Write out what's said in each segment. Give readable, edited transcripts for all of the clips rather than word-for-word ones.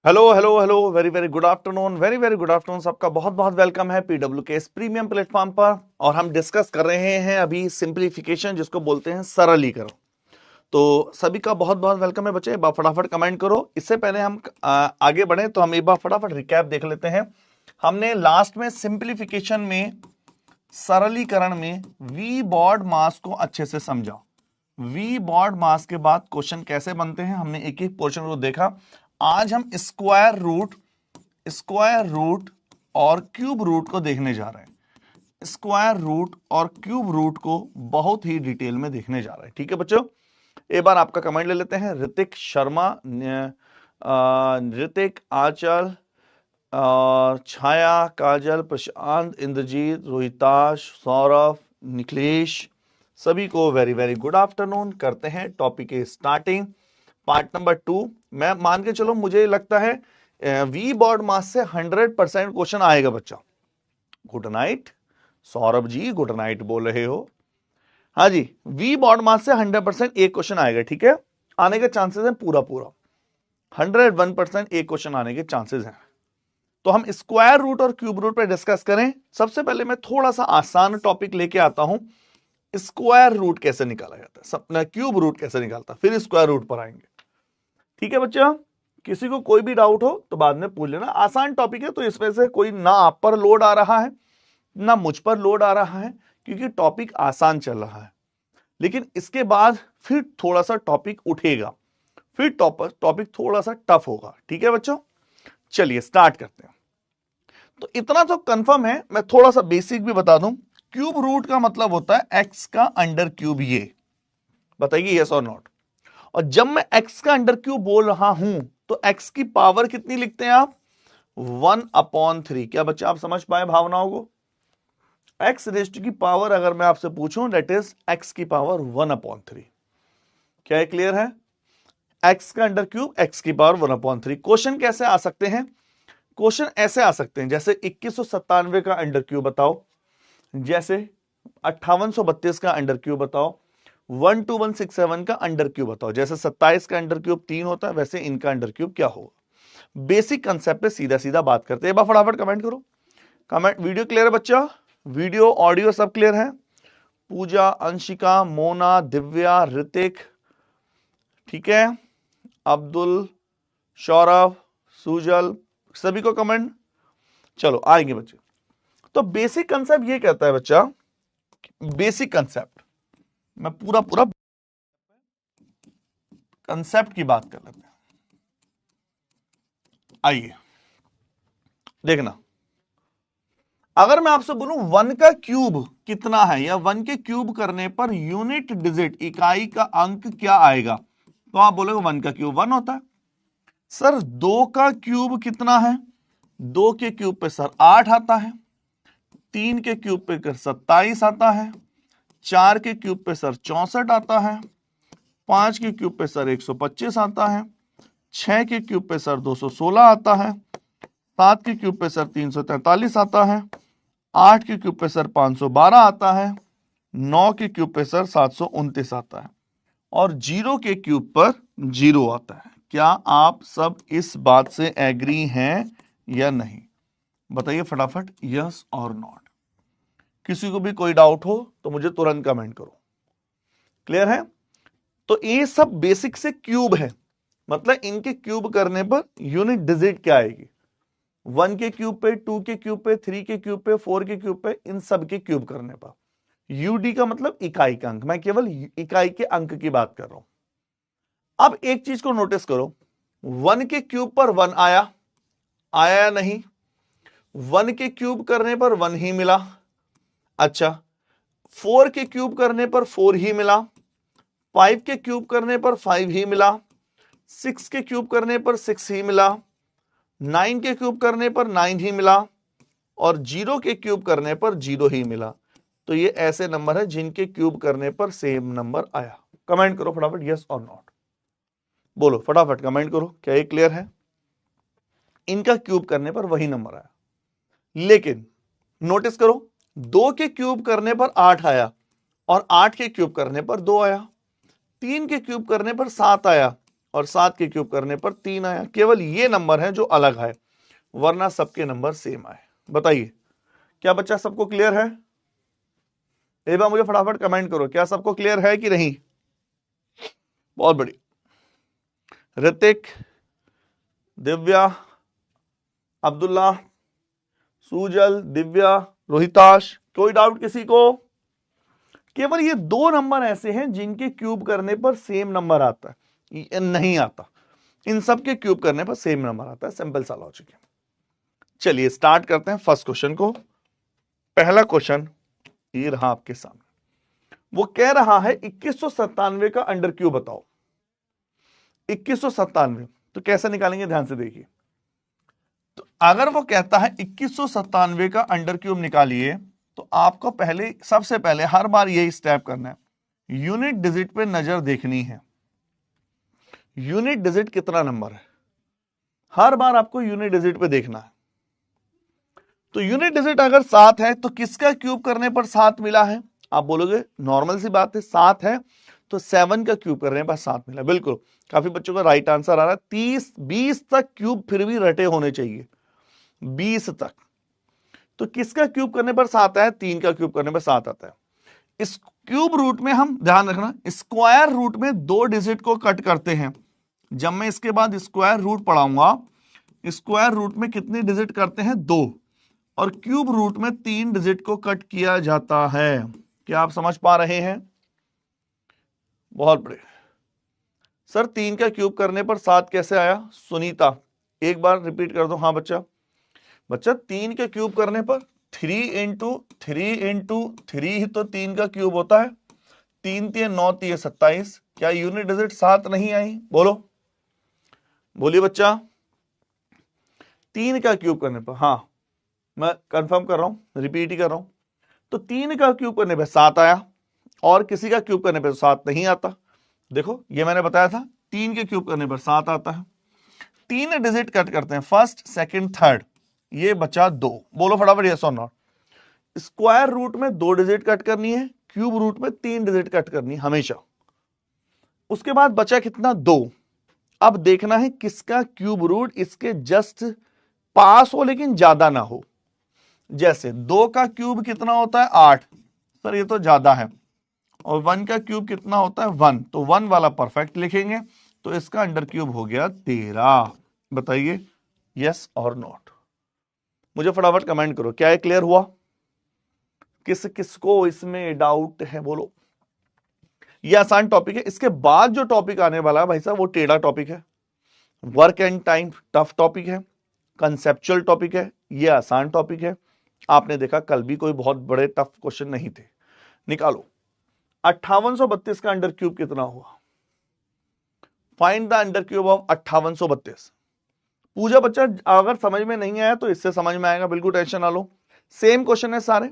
Hello hello hello, very very good afternoon, very very good afternoon. सबका बहुत बहुत welcome है पीडब्ल्यू के इस प्रीमियम प्लेटफॉर्म पर। और हम डिस्कस कर रहे हैं अभी सिंप्लीफिकेशन, जिसको बोलते हैं सरलीकरण। तो सभी का बहुत बहुत वेलकम है बच्चे। एक बार फटाफट कमेंट करो। इससे पहले हम आगे बढ़े तो हम एक बार फटाफट रिकैप देख लेते हैं। हमने लास्ट में सिंप्लीफिकेशन में, सरलीकरण में वी बॉड मास को अच्छे से समझा। वी बॉड मास के बाद क्वेश्चन कैसे बनते हैं हमने एक एक पोर्शन को देखा। आज हम स्क्वायर रूट और क्यूब रूट को देखने जा रहे हैं। स्क्वायर रूट और क्यूब रूट को बहुत ही डिटेल में देखने जा रहे हैं। ठीक है बच्चों, एक बार आपका कमेंट ले लेते हैं। ऋतिक शर्मा, ऋतिक, आंचल, छाया, काजल, प्रशांत, इंद्रजीत, रोहिताश, सौरभ, निखिलेश, सभी को वेरी वेरी गुड आफ्टरनून। करते हैं टॉपिक की स्टार्टिंग। Part number 2। मैं मान के चलो, मुझे लगता है वी बॉड मास से 100% क्वेश्चन आएगा बच्चा। Good night Saurabh ji, good night बोल रहे हो। हाँ जी, वी बॉड मास से 100% एक क्वेश्चन आएगा। ठीक है, आने के चांसेस हैं पूरा 101% एक क्वेश्चन आने के चांसेस हैं। तो हम स्क्वायर रूट और क्यूब रूट पर डिस्कस करें। सबसे पहले मैं थोड़ा सा आसान टॉपिक लेके आता हूं। स्क्वायर रूट कैसे निकाला जाता है, क्यूब रूट कैसे निकालता है, फिर स्क्वायर रूट पर आएंगे। ठीक है बच्चों, किसी को कोई भी डाउट हो तो बाद में पूछ लेना। आसान टॉपिक है, तो इस वजह से कोई ना आप पर लोड आ रहा है ना मुझ पर लोड आ रहा है, क्योंकि टॉपिक आसान चल रहा है। लेकिन इसके बाद फिर थोड़ा सा टॉपिक उठेगा, फिर टॉपिक थोड़ा सा टफ होगा। ठीक है बच्चों, चलिए स्टार्ट करते हैं। तो इतना तो कंफर्म है, मैं थोड़ा सा बेसिक भी बता दूं। क्यूब रूट का मतलब होता है एक्स का अंडर क्यूब। ये बताइए यस और नॉट। और जब मैं x का अंडर क्यूब बोल रहा हूं तो x की पावर कितनी लिखते हैं आप? 1/3। क्या बच्चा आप समझ पाए भावनाओं को? x रेस्ट की पावर अगर मैं आपसे पूछूं, दैट इज x की पावर 1/3। क्या है, क्लियर है? x का अंडर क्यूब x की पावर 1/3। क्वेश्चन कैसे आ सकते हैं? क्वेश्चन ऐसे आ सकते हैं, जैसे 2197 का अंडर क्यूब बताओ, जैसे 5832 का अंडर क्यूब बताओ, 12167 का अंडर क्यूब बताओ। जैसे 27 का अंडर क्यूब 3 होता है, वैसे इनका अंडर क्यूब क्या होगा। बेसिक कंसेप्ट पे सीधा सीधा बात करते हैं। एक बार फटाफट कमेंट करो। कमेंट, वीडियो क्लियर है बच्चा? वीडियो ऑडियो सब क्लियर है? पूजा, अंशिका, मोना, दिव्या, ऋतिक, ठीक है, अब्दुल, सौरभ, सुजल, सभी को कमेंट। चलो आएंगे बच्चे। तो बेसिक कंसेप्ट ये कहता है बच्चा, बेसिक कंसेप्ट मैं पूरा कंसेप्ट की बात कर लेते हैं। आइए देखना, अगर मैं आपसे बोलूं 1 का क्यूब कितना है, या 1 के क्यूब करने पर यूनिट डिजिट, इकाई का अंक क्या आएगा, तो आप बोलोगे 1 का क्यूब 1 होता है। सर 2 का क्यूब कितना है? 2 के क्यूब पे सर 8 आता है, 3 के क्यूब पे 27 आता है, 4 के क्यूब पे सर 64 आता है, 5 के क्यूब पे सर 125 आता है, 6 के क्यूब पे सर 216 आता है, 7 के क्यूब पे सर 343 आता है, 8 के क्यूब पे सर 512 आता है, 9 के क्यूब पे सर 729 आता है, और 0 के क्यूब पर 0 आता है। क्या आप सब इस बात से एग्री हैं या नहीं? बताइए फटाफट यस और नॉट। किसी को भी कोई डाउट हो तो मुझे तुरंत कमेंट करो। क्लियर है? तो ये सब बेसिक से क्यूब है, मतलब इनके क्यूब करने पर यूनिट डिजिट क्या आएगी। 1 के क्यूब पे, 2 के क्यूब पे, 3 के क्यूब पे, 4 के क्यूब पे, इन सब के क्यूब करने पर। यूडी का मतलब इकाई का अंक, मैं केवल इकाई के अंक की बात कर रहा हूं। अब एक चीज को नोटिस करो, 1 के क्यूब पर 1 आया या नहीं? 1 के क्यूब करने पर 1 ही मिला। अच्छा, 4 के क्यूब करने पर 4 ही मिला, 5 के क्यूब करने पर 5 ही मिला, 6 के क्यूब करने पर 6 ही मिला, 9 के क्यूब करने पर 9 ही मिला, और 0 के क्यूब करने पर 0 ही मिला। तो ये ऐसे नंबर है जिनके क्यूब करने पर सेम नंबर आया। कमेंट करो फटाफट यस और नॉट, बोलो फटाफट कमेंट करो। क्या ये क्लियर है? इनका क्यूब करने पर वही नंबर आया। लेकिन नोटिस करो, 2 के क्यूब करने पर 8 आया, और 8 के क्यूब करने पर 2 आया, 3 के क्यूब करने पर 7 आया, और 7 के क्यूब करने पर 3 आया। केवल ये नंबर है जो अलग है, वरना सबके नंबर सेम आए। बताइए क्या बच्चा सबको क्लियर है? एक बार मुझे फटाफट कमेंट करो, क्या सबको क्लियर है कि नहीं? बहुत बढ़िया। ऋतिक, दिव्या, अब्दुल्ला, सुजल, दिव्या, रोहिताश, कोई डाउट किसी को? केवल ये 2 नंबर ऐसे हैं जिनके क्यूब करने पर सेम नंबर आता है, ये नहीं आता। इन सब के क्यूब करने पर सेम नंबर आता है। सिंपल सा लॉजिक है। चलिए स्टार्ट करते हैं फर्स्ट क्वेश्चन को। पहला क्वेश्चन ये रहा आपके सामने। वो कह रहा है 2197 का अंडर क्यूब बताओ। 2197 तो कैसे निकालेंगे, ध्यान से देखिए। तो अगर वो कहता है 2197 का अंडर क्यूब निकालिए, तो आपको पहले सबसे पहले हर बार यही स्टेप करना है, यूनिट डिजिट पे नजर देखनी है। यूनिट डिजिट कितना नंबर है, हर बार आपको यूनिट डिजिट पे देखना है। तो यूनिट डिजिट अगर 7 है तो किसका क्यूब करने पर 7 मिला है? आप बोलोगे नॉर्मल सी बात है, 7 है तो 7 का क्यूब करने पर 7 मिला। बिल्कुल, काफी बच्चों का राइट आंसर आ रहा है। 20 तक क्यूब फिर भी रटे होने चाहिए, 20 तक। तो किसका क्यूब करने पर 7 है? 3 का क्यूब करने पर 7 आता है। इस क्यूब रूट में हम ध्यान रखना, स्क्वायर रूट में 2 डिजिट को कट करते हैं। जब मैं इसके बाद स्क्वायर रूट पढ़ाऊंगा, स्क्वायर रूट में कितनी डिजिट करते हैं? 2, और क्यूब रूट में 3 डिजिट को कट किया जाता है। क्या आप समझ पा रहे हैं? बहुत बढ़िया। सर 3 का क्यूब करने पर 7 कैसे आया? सुनीता एक बार रिपीट कर दो। हाँ बच्चा, 3 के क्यूब करने पर 3 इंटू 3 इंटू 3 ही तो 3 का क्यूब होता है। 3 3 9 3 27। क्या यूनिट डिजिट 7 नहीं आई? बोलो, बोलिए बच्चा। 3 का क्यूब करने पर, हाँ मैं कंफर्म कर रहा हूं, रिपीट ही कर रहा हूं। तो 3 का क्यूब करने पर 7 आया, और किसी का क्यूब करने पर 7 नहीं आता। देखो ये मैंने बताया था, 3 के क्यूब करने पर 7 आता है। 3 डिजिट कट करते हैं, फर्स्ट सेकंड थर्ड, ये बचा 2। बोलो फटाफट यस और नॉट। स्क्वायर रूट में 2 डिजिट कट करनी है, क्यूब रूट में 3 डिजिट कट करनी है हमेशा। उसके बाद बचा कितना? 2। अब देखना है किसका क्यूब रूट इसके जस्ट पास हो लेकिन ज्यादा ना हो। जैसे 2 का क्यूब कितना होता है? 8। सर ये तो ज्यादा है। और 1 का क्यूब कितना होता है? 1। तो 1 वाला परफेक्ट लिखेंगे, तो इसका अंडर क्यूब हो गया 13। बताइए यस और नॉट। मुझे फटाफट कमेंट करो, क्या ये क्लियर हुआ? किस किसको इसमें डाउट है? बोलो। ये आसान टॉपिक है। इसके बाद जो टॉपिक आने वाला है भाई साहब, वो टेढ़ा टॉपिक है। Work and time tough topic है, कंसेप्चुअल टॉपिक है, ये आसान टॉपिक है। आपने देखा कल भी कोई बहुत बड़े टफ क्वेश्चन नहीं थे। निकालो 5832 का अंडर क्यूब कितना हुआ? Find the under cube of 5832। पूजा बच्चा अगर समझ में नहीं आया तो इससे समझ में आएगा, बिल्कुल टेंशन ना लो। सेम क्वेश्चन है सारे,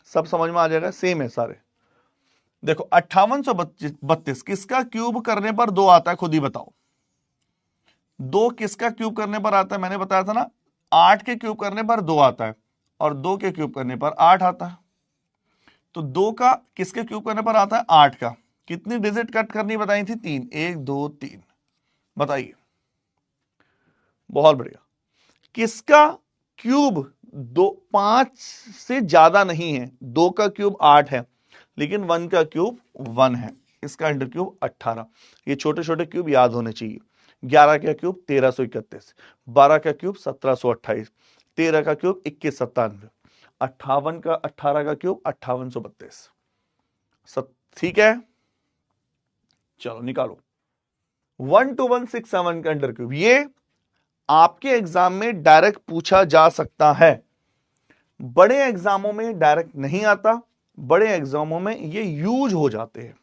सब समझ में आ जाएगा, सेम है सारे। देखो 5832 किसका क्यूब करने पर 2 आता है? खुद ही बताओ। 2 किसका क्यूब करने पर आता है? मैंने बताया था ना, 8 के क्यूब करने पर 2 आता है, और 2 के क्यूब करने पर 8 आता है। तो 2 का किसके क्यूब करने पर आता है? 8 का। कितनी डिजिट कट करनी बताई थी? 3। 1 2 3। बताइए। बहुत बढ़िया। किसका क्यूब 5 से ज्यादा नहीं है? 2 का क्यूब 8 है, लेकिन 1 का क्यूब 1 है। इसका अंडर क्यूब 18। ये छोटे छोटे क्यूब याद होने चाहिए। 11 का क्यूब 1331, 12 का क्यूब 1728, 13 का क्यूब 2197, 58 का 18 का क्यूब 5832। ठीक है, चलो निकालो। 12167 का अंडर क्यूब, ये आपके एग्जाम में डायरेक्ट पूछा जा सकता है। बड़े एग्जामों में डायरेक्ट नहीं आता, बड़े एग्जामों में ये यूज हो जाते हैं।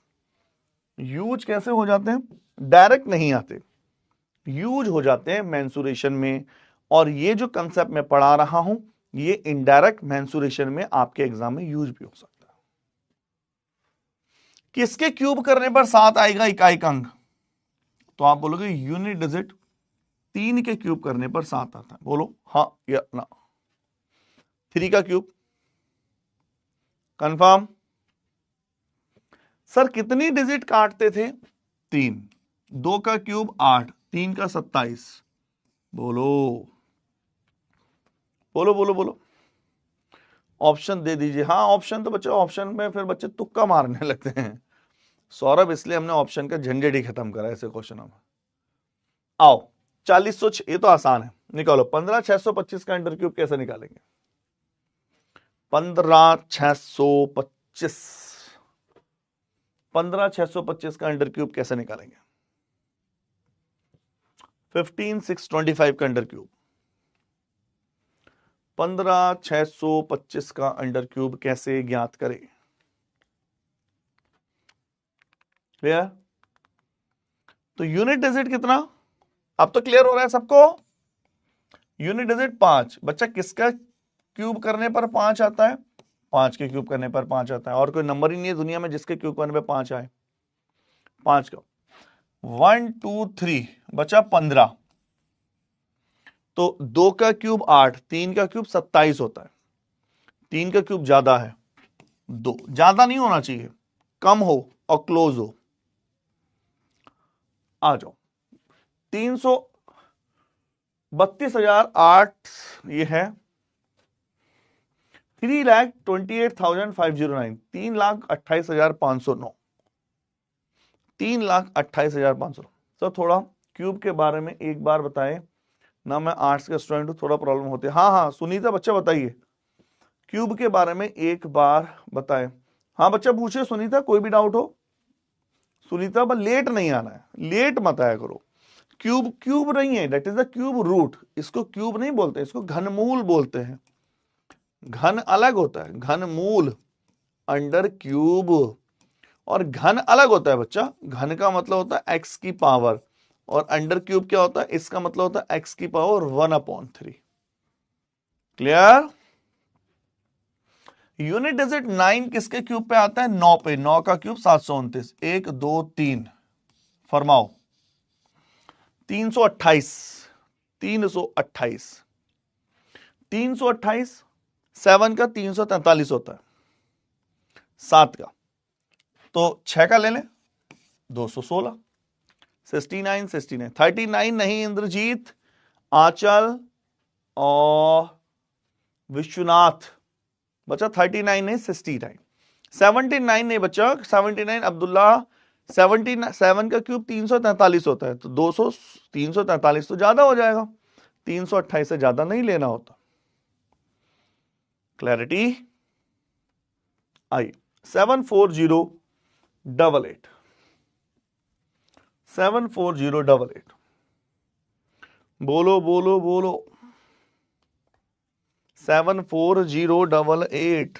यूज कैसे हो जाते हैं? डायरेक्ट नहीं आते, यूज हो जाते हैं मेंसुरेशन में। और ये जो कंसेप्ट मैं पढ़ा रहा हूं, ये इनडायरेक्ट मेंसुरेशन में आपके एग्जाम में यूज भी हो सकता है। किसके क्यूब करने पर 7 आएगा इकाई का अंक? तो आप बोलोगे यूनिट डिजिट 3 के क्यूब करने पर 7 आता है। बोलो हाँ या ना। 3 का क्यूब कंफर्म। सर कितनी डिजिट काटते थे? 3। 2 का क्यूब 8, 3 का 27। बोलो बोलो बोलो बोलो, ऑप्शन दे दीजिए। हाँ ऑप्शन तो बच्चे, ऑप्शन में फिर बच्चे तुक्का मारने लगते हैं सौरभ, इसलिए हमने ऑप्शन का झंझट ही खत्म करा ऐसे क्वेश्चनों में। आओ 40 ये तो आसान है, निकालो 15,625 का अंडर क्यूब कैसे निकालेंगे? 15,625, 15,625 का अंडर क्यूब कैसे निकालेंगे? 15,625 का अंडर क्यूब, 15,625 का अंडर क्यूब कैसे ज्ञात करें? क्लियर? तो यूनिट डिजिट कितना, अब तो क्लियर हो रहा है सबको? Unit digit 5। बच्चा किसका क्यूब करने पर 5 आता है? 5 के क्यूब करने पर 5 आता है, और कोई नंबर ही नहीं है दुनिया में जिसके क्यूब करने पर 5 आए। 5 का 1 2 3 बचा 15, तो 2 का क्यूब 8, 3 का क्यूब 27 होता है। 3 का क्यूब ज्यादा है, 2 ज्यादा नहीं होना चाहिए, कम हो और क्लोज हो। आ जाओ 332,008, ये है 3,28,509, 3,28,509, 3,28,509। तो थोड़ा क्यूब के बारे में एक बार बताएं ना, मैं आर्ट्स का स्टूडेंट हूं, थोड़ा प्रॉब्लम होती है। हाँ हाँ सुनीता बच्चा बताइए, क्यूब के बारे में एक बार बताएं। हाँ बच्चा पूछे सुनीता, कोई भी डाउट हो? सुनीता बस लेट नहीं आना है, लेट मत आया करो। क्यूब क्यूब नहीं है, that is the cube root, इसको क्यूब नहीं बोलते, इसको घनमूल बोलते हैं। घन अलग होता है, घनमूल अंडर क्यूब, और घन अलग होता है बच्चा। घन का मतलब होता है x की पावर, और अंडर क्यूब क्या होता है? इसका मतलब होता है x की पावर 1/3। क्लियर? यूनिट डिजिट 9 किसके क्यूब पे आता है? 9 पे। 9 का क्यूब 729, 1 2 3, फरमाओ 328, 328, 328, 7 का 343 होता है, 7 का, तो 6 का ले लें 216, 69, 69, 39 नहीं इंद्रजीत, आंचल और विश्वनाथ बच्चा, 39 नहीं 69, 79 नहीं बच्चा, 79 अब्दुल्ला, 77 का क्यूब 343 होता है, तो 200, 343 तो ज्यादा हो जाएगा, 328 से ज्यादा नहीं लेना होता। क्लैरिटी आई? 74088, 74088, बोलो बोलो बोलो, 74088,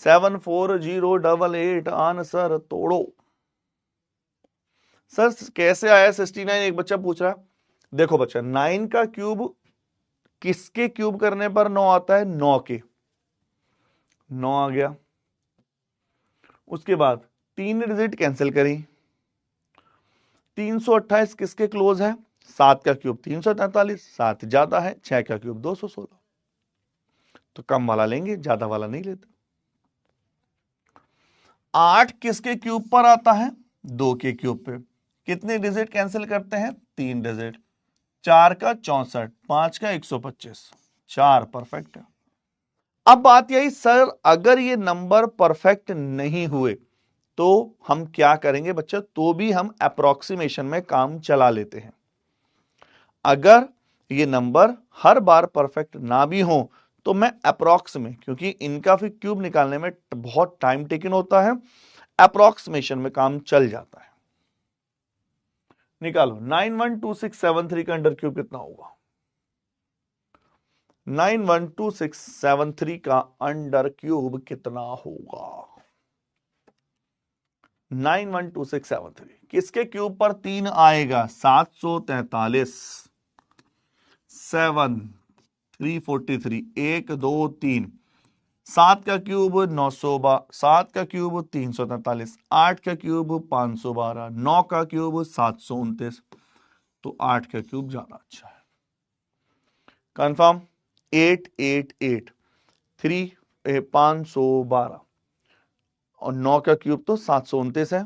74088 आंसर तोड़ो। सर कैसे आया 69? एक बच्चा पूछ रहा है। देखो बच्चा 9 का क्यूब किसके क्यूब करने पर 9 आता है? 9 के, 9 आ गया। उसके बाद 3 डिजिट कैंसिल करी, 328 किसके क्लोज है? 7 का क्यूब 343, 7 ज्यादा है, 6 का क्यूब 216, तो कम वाला लेंगे, ज्यादा वाला नहीं लेते। 8 किसके क्यूब पर आता है? 2 के क्यूब पे। कितने डिजिट कैंसिल करते हैं? 3 डिजिट। 4 का 64, 5 का 125, 4 परफेक्ट है। अब बात यही, सर अगर ये नंबर परफेक्ट नहीं हुए तो हम क्या करेंगे बच्चा? तो भी हम अप्रोक्सीमेशन में काम चला लेते हैं। अगर ये नंबर हर बार परफेक्ट ना भी हो तो मैं अप्रोक्स में, क्योंकि इनका फिर क्यूब निकालने में बहुत टाइम टेकन होता है, अप्रोक्सीमेशन में काम चल जाता है। निकालो 912673 का अंडर क्यूब कितना होगा? 912673 का अंडर क्यूब कितना होगा? 912673 किसके क्यूब पर 3 आएगा? 743, 7 343, 1 2 3, 7 का क्यूब 912, 7 का क्यूब 343, 8 का क्यूब 512, 9 का क्यूब 729, तो 8 का क्यूब ज्यादा अच्छा है। कंफर्म? 888 3 512, और 9 का क्यूब तो 729 है।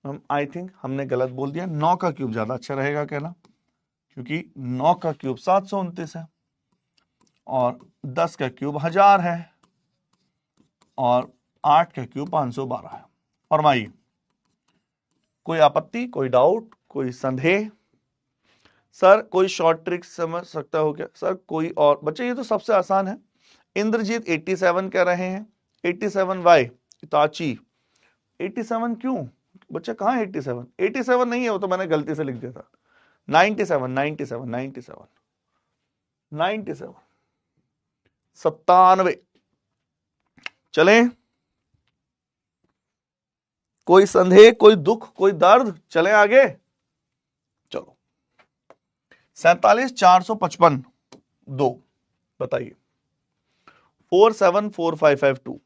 हम आई थिंक हमने गलत बोल दिया, 9 का क्यूब ज्यादा अच्छा रहेगा कहना, क्योंकि 9 का क्यूब 729 है और 10 का क्यूब 1000 है और 8 का क्यूब 512 है। फरमाइए, कोई आपत्ति, कोई डाउट, कोई संदेह? सर कोई शॉर्ट ट्रिक समझ सकता हो क्या? सर कोई और? बच्चे ये तो सबसे आसान है। इंद्रजीत 87 कह रहे हैं। 87 वाई इताची 87 क्यों? बच्चा कहाँ है 87? 87 नहीं है, वो तो मैंने गलती से लिख दिया था। 97 97 97 97 97। चलें, कोई संदेह, कोई दुख, कोई दर्द? चलें आगे। चलो 47,455 2 बताइए। 474552।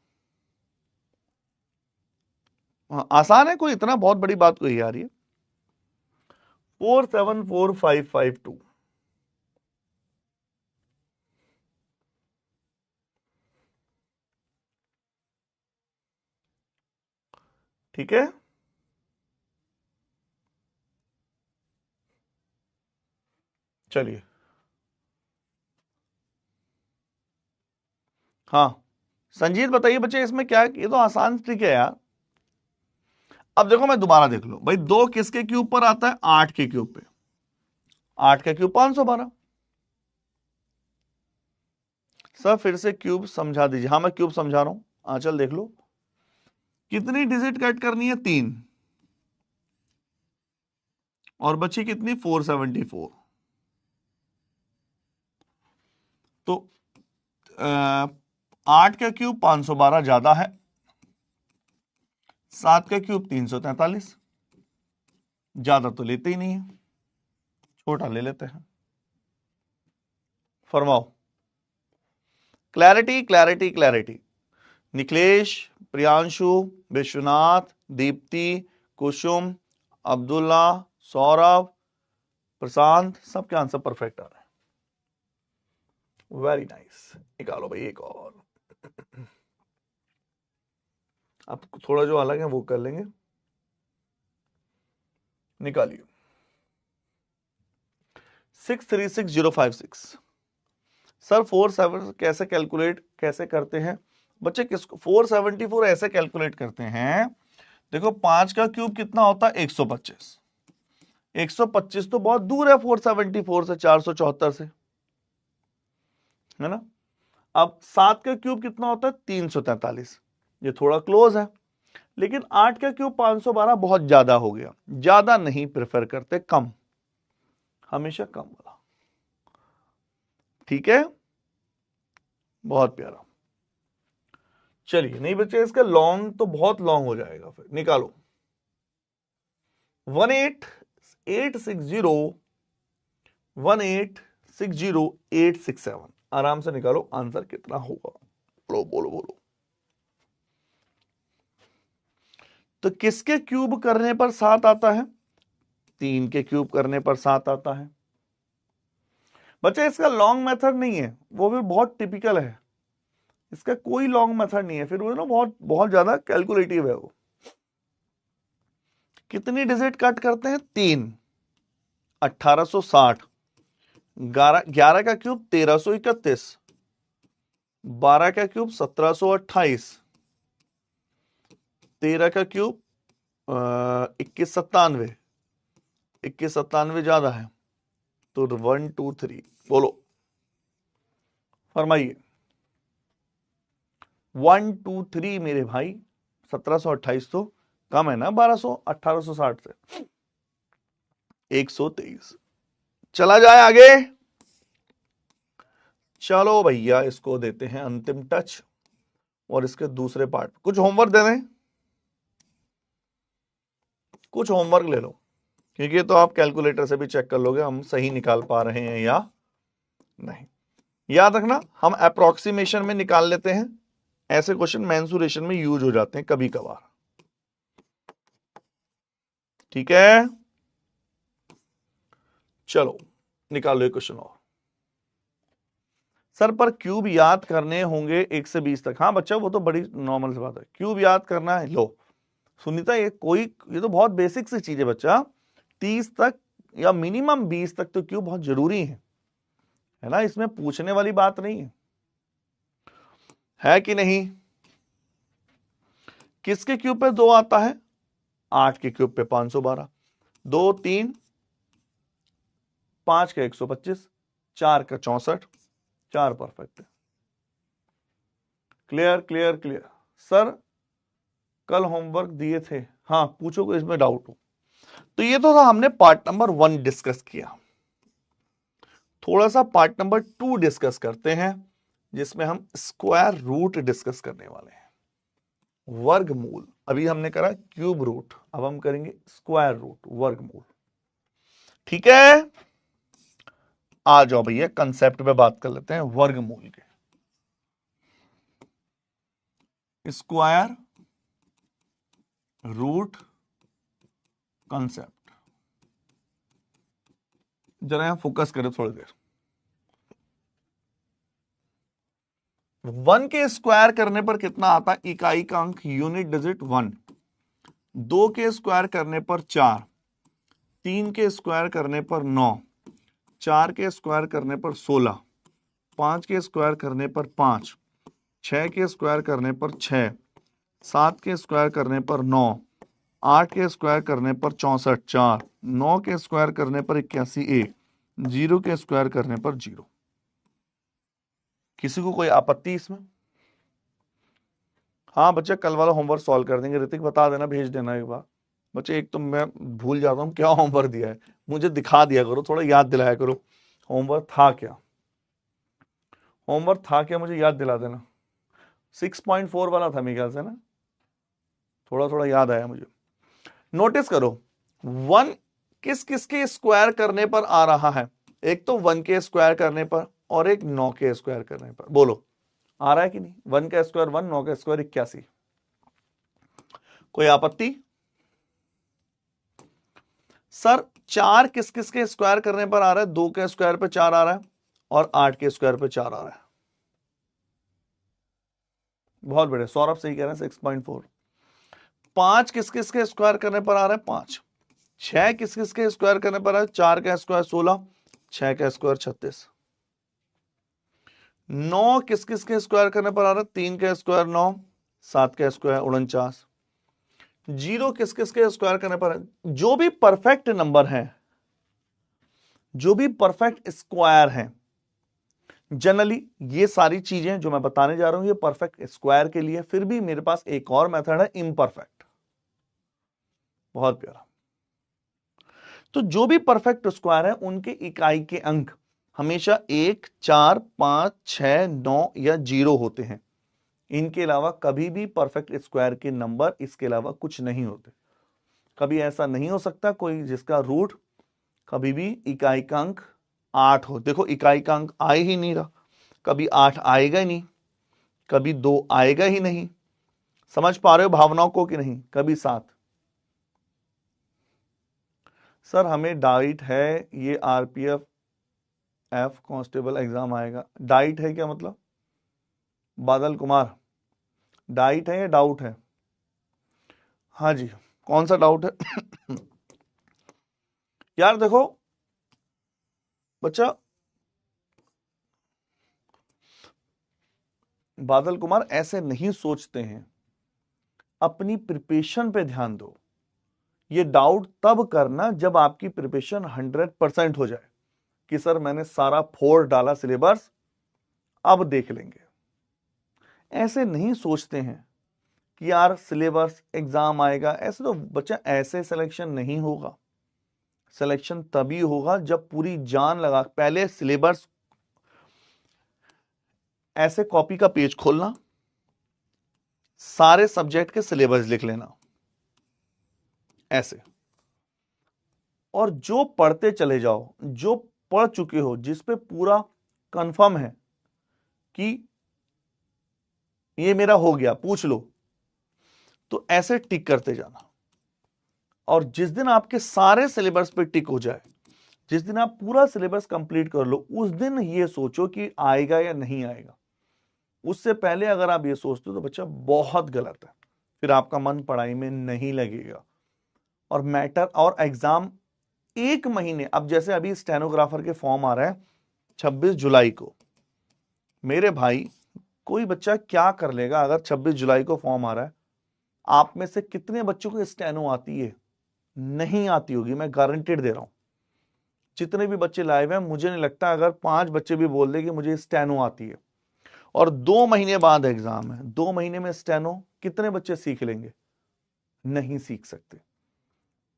आसान है, कोई इतना बहुत बड़ी बात कोई आ रही है। 474552 ठीक है। चलिए, हाँ संजीत बताइए बच्चे, इसमें क्या है? ये तो आसान ट्रिक है यार। अब देखो, मैं दोबारा देख लो भाई, 2 किसके क्यूब पर आता है? 8 के क्यूब पे। 8 का क्यूब 512। सर फिर से क्यूब समझा दीजिए। हाँ मैं क्यूब समझा रहा हूं, आंचल देख लो। कितनी डिजिट कट करनी है? 3। और बची कितनी? 474। तो 8 का क्यूब 512 ज्यादा है, 7 का क्यूब 343। ज्यादा तो लेते ही नहीं है, छोटा ले लेते हैं। फरमाओ। Clarity clarity clarity. Nikhilesh, Priyanshu, Vishwanath, Deepti, Kusum, Abdullah, Saurabh, Prashant, सबके आंसर परफेक्ट आ रहे हैं। Very nice. निकालो भाई एक और। अब थोड़ा जो अलग है वो कर लेंगे। निकालिए। 636056। सर 47 कैसे कैलकुलेट कैसे करते हैं? बच्चे किसको 474 ऐसे कैलकुलेट करते हैं। देखो 5 का क्यूब कितना होता है? 125। 125 तो बहुत दूर है 474 से, 474 से, है ना। अब 7 का क्यूब कितना होता है? 343। ये थोड़ा क्लोज है, लेकिन 8 का क्यूब 512 बहुत ज्यादा हो गया। ज्यादा नहीं प्रेफर करते, कम, हमेशा कम वाला। ठीक है, बहुत प्यारा। चलिए, नहीं बच्चे इसका लॉन्ग तो बहुत लॉन्ग हो जाएगा, फिर निकालो। 1860867। आराम से निकालो आंसर कितना होगा। बोलो बोलो बोलो। तो किसके क्यूब करने पर 7 आता है? 3 के क्यूब करने पर 7 आता है। बच्चे इसका लॉन्ग मेथड नहीं है, वो भी बहुत टिपिकल है। इसका कोई लॉन्ग मेथड नहीं है, फिर वो ना बहुत बहुत ज्यादा कैलकुलेटिव है वो। कितनी डिजिट कट करते हैं? 3। 1860। 11 का क्यूब 1331। 12 का क्यूब 1728। 13 का क्यूब 2197। 2197 ज्यादा है, तो 1 2 3 बोलो, फरमाइए। 1 2 3 मेरे भाई। 1728 तो कम है ना 1860 से। 123। चला जाए आगे। चलो भैया, इसको देते हैं अंतिम टच और इसके दूसरे पार्ट। कुछ होमवर्क दे दें, कुछ होमवर्क ले लो, क्योंकि तो आप कैलकुलेटर से भी चेक कर लोगे हम सही निकाल पा रहे हैं या नहीं। याद रखना, हम अप्रोक्सीमेशन में निकाल लेते हैं, ऐसे क्वेश्चन मेंसुरेशन में यूज हो जाते हैं कभी कभार। ठीक है, चलो निकालो एक क्वेश्चन और। सर पर क्यूब याद करने होंगे 1 से 20 तक। हाँ बच्चा, वो तो बड़ी नॉर्मल सी बात है, क्यूब याद करना है। लो सुनीता, ये तो बहुत बेसिक सी चीज है बच्चा। 30 तक या मिनिमम 20 तक तो क्यूब बहुत जरूरी है ना, इसमें पूछने वाली बात नहीं है कि नहीं। किसके क्यूब पे 2 आता है? 8 के क्यूब पे 512, 2 3 5 का 125, 4 का 64, 4 परफेक्ट है। Clear clear clear. सर कल होमवर्क दिए थे, हाँ पूछो को इसमें डाउट हो तो। ये तो था हमने पार्ट नंबर 1 डिस्कस किया। थोड़ा सा पार्ट नंबर 2 डिस्कस करते हैं, जिसमें हम स्क्वायर रूट डिस्कस करने वाले हैं। वर्गमूल अभी हमने करा क्यूब रूट, अब हम करेंगे स्क्वायर रूट, वर्गमूल। ठीक है, आ जाओ भैया कंसेप्ट पे बात कर लेते हैं वर्गमूल के। स्क्वायर रूट कंसेप्ट, जरा यहां फोकस करें थोड़ी देर। 1 के स्क्वायर करने पर कितना आता है? इकाई का अंक, यूनिट डिजिट 1। 2 के स्क्वायर करने पर 4, 3 के स्क्वायर करने पर 9, 4 के स्क्वायर करने पर 16, 5 के स्क्वायर करने पर 5, 6 के स्क्वायर करने पर 6, 7 के स्क्वायर करने पर 9, 8 के स्क्वायर करने पर 64 4, 9 के स्क्वायर करने पर 81 1, 0 के स्क्वायर करने पर 0। किसी को कोई आपत्ति इसमें? हाँ बच्चा, कल वाला होमवर्क सॉल्व कर देंगे। ऋतिक बता देना, भेज देना एक बार। बच्चे एक तो मैं भूल जाता हूँ क्या होमवर्क दिया है, मुझे दिखा दिया करो, थोड़ा याद दिलाया करो होमवर्क था क्या। होमवर्क था क्या मुझे याद दिला देना। 6.4 वाला था मेरे ख्याल से ना, थोड़ा थोड़ा याद आया मुझे। नोटिस करो 1 किस किस के स्क्वायर करने पर आ रहा है? एक तो 1 के स्क्वायर करने पर और एक 9 के स्क्वायर करने पर। बोलो आ रहा है कि नहीं? 1 का स्क्वायर 1, 9 का स्क्वायर 81। कोई आपत्ति? सर 4 किस किस के स्क्वायर करने पर आ रहा है? 2 के स्क्वायर पे 4 आ रहा है और 8 के स्क्वायर पे 4 आ रहा है। बहुत बढ़िया, सौरभ सही कह रहे हैं 6.4। 5 किस किस के स्क्वायर करने पर आ रहा है? 5। 6 किस किस के स्क्वायर करने पर है? 4 का स्क्वायर 16, 6 का स्क्वायर 36। 9 किस किस के स्क्वायर करने पर आ रहा है? 3 का स्क्वायर 9, 7 का स्क्वायर 49। 0 किस किस के स्क्वायर करने पर है? जो भी परफेक्ट नंबर है, जो भी परफेक्ट स्क्वायर है, जनरली ये सारी चीजें जो मैं बताने जा रहा हूं ये परफेक्ट स्क्वायर के लिए। फिर भी मेरे पास एक और मेथड है, इम्परफेक्ट। बहुत प्यारा। तो जो भी परफेक्ट स्क्वायर है उनके इकाई के अंक हमेशा 1, 4, 5, 6, 9 या 0 होते हैं। इनके अलावा कभी भी परफेक्ट स्क्वायर के नंबर इसके अलावा कुछ नहीं होते। कभी ऐसा नहीं हो सकता कोई जिसका रूट कभी भी इकाई का अंक 8 हो। देखो इकाई का अंक आ ही नहीं रहा, कभी 8 आएगा ही नहीं, कभी 2 आएगा ही नहीं। समझ पा रहे हो भावनाओं को कि नहीं? कभी 7। सर हमें डाइट है, ये आरपीएफ एफ कांस्टेबल एग्जाम आएगा। डाइट है क्या मतलब? बादल कुमार, डाइट है या डाउट है? हाँ जी, कौन सा डाउट है? यार देखो बच्चा, बादल कुमार ऐसे नहीं सोचते हैं, अपनी प्रिपरेशन पे ध्यान दो। ये डाउट तब करना जब आपकी प्रिपरेशन 100% हो जाए कि सर मैंने सारा फोड़ डाला सिलेबस, अब देख लेंगे। ऐसे नहीं सोचते हैं कि यार सिलेबस एग्जाम आएगा। ऐसे तो बच्चा, ऐसे सिलेक्शन नहीं होगा। सिलेक्शन तभी होगा जब पूरी जान लगा, पहले सिलेबस ऐसे कॉपी का पेज खोलना, सारे सब्जेक्ट के सिलेबस लिख लेना ऐसे, और जो पढ़ते चले जाओ, जो पढ़ चुके हो, जिस पे पूरा कंफर्म है कि ये मेरा हो गया, पूछ लो, तो ऐसे टिक करते जाना। और जिस दिन आपके सारे सिलेबस पे टिक हो जाए, जिस दिन आप पूरा सिलेबस कंप्लीट कर लो उस दिन ये सोचो कि आएगा या नहीं आएगा। उससे पहले अगर आप ये सोचते हो तो बच्चा बहुत गलत है, फिर आपका मन पढ़ाई में नहीं लगेगा। और मैटर और एग्जाम एक महीने, अब जैसे अभी स्टेनोग्राफर के फॉर्म आ रहा है 26 जुलाई को, मेरे भाई कोई बच्चा क्या कर लेगा अगर 26 जुलाई को फॉर्म आ रहा है। आप में से कितने बच्चों को स्टेनो आती है? नहीं आती होगी, मैं गारंटेड दे रहा हूं। जितने भी बच्चे लाइव हैं, मुझे नहीं लगता अगर 5 बच्चे भी बोल दे कि मुझे स्टेनो आती है, और 2 महीने बाद एग्जाम है, 2 महीने में स्टेनो कितने बच्चे सीख लेंगे? नहीं सीख सकते।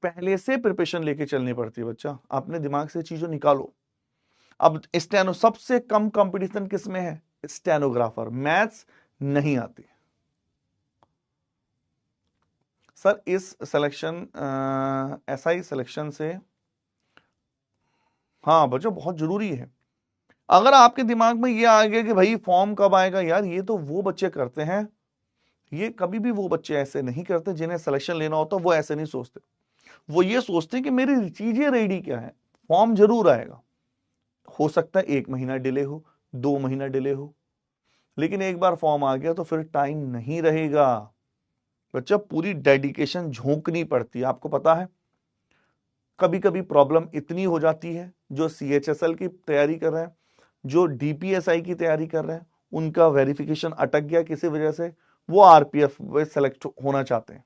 पहले से प्रिपरेशन लेके चलनी पड़ती है बच्चा, अपने दिमाग से चीजों निकालो। अब स्टेनो सबसे कम कंपटीशन किस में है? स्टेनोग्राफर। मैथ्स नहीं आती सर। इस सिलेक्शन एसआई सिलेक्शन से, हाँ बच्चों बहुत जरूरी है। अगर आपके दिमाग में ये आ गया कि भाई फॉर्म कब आएगा, यार ये तो वो बच्चे करते हैं, ये कभी भी वो बच्चे ऐसे नहीं करते जिन्हें सिलेक्शन लेना होता, वो ऐसे नहीं सोचते। वो ये सोचते हैं कि मेरी चीजें रेडी क्या है, फॉर्म जरूर आएगा। हो सकता है 1 महीना डिले हो, 2 महीना डिले हो, लेकिन एक बार फॉर्म आ गया तो फिर टाइम नहीं रहेगा। बच्चा पूरी डेडिकेशन झोंकनी पड़ती है। आपको पता है कभी कभी प्रॉब्लम इतनी हो जाती है, जो CHSL की तैयारी कर रहे हैं, जो DPSI की तैयारी कर रहे हैं, उनका वेरिफिकेशन अटक गया किसी वजह से, वो RPF में सेलेक्ट होना चाहते हैं।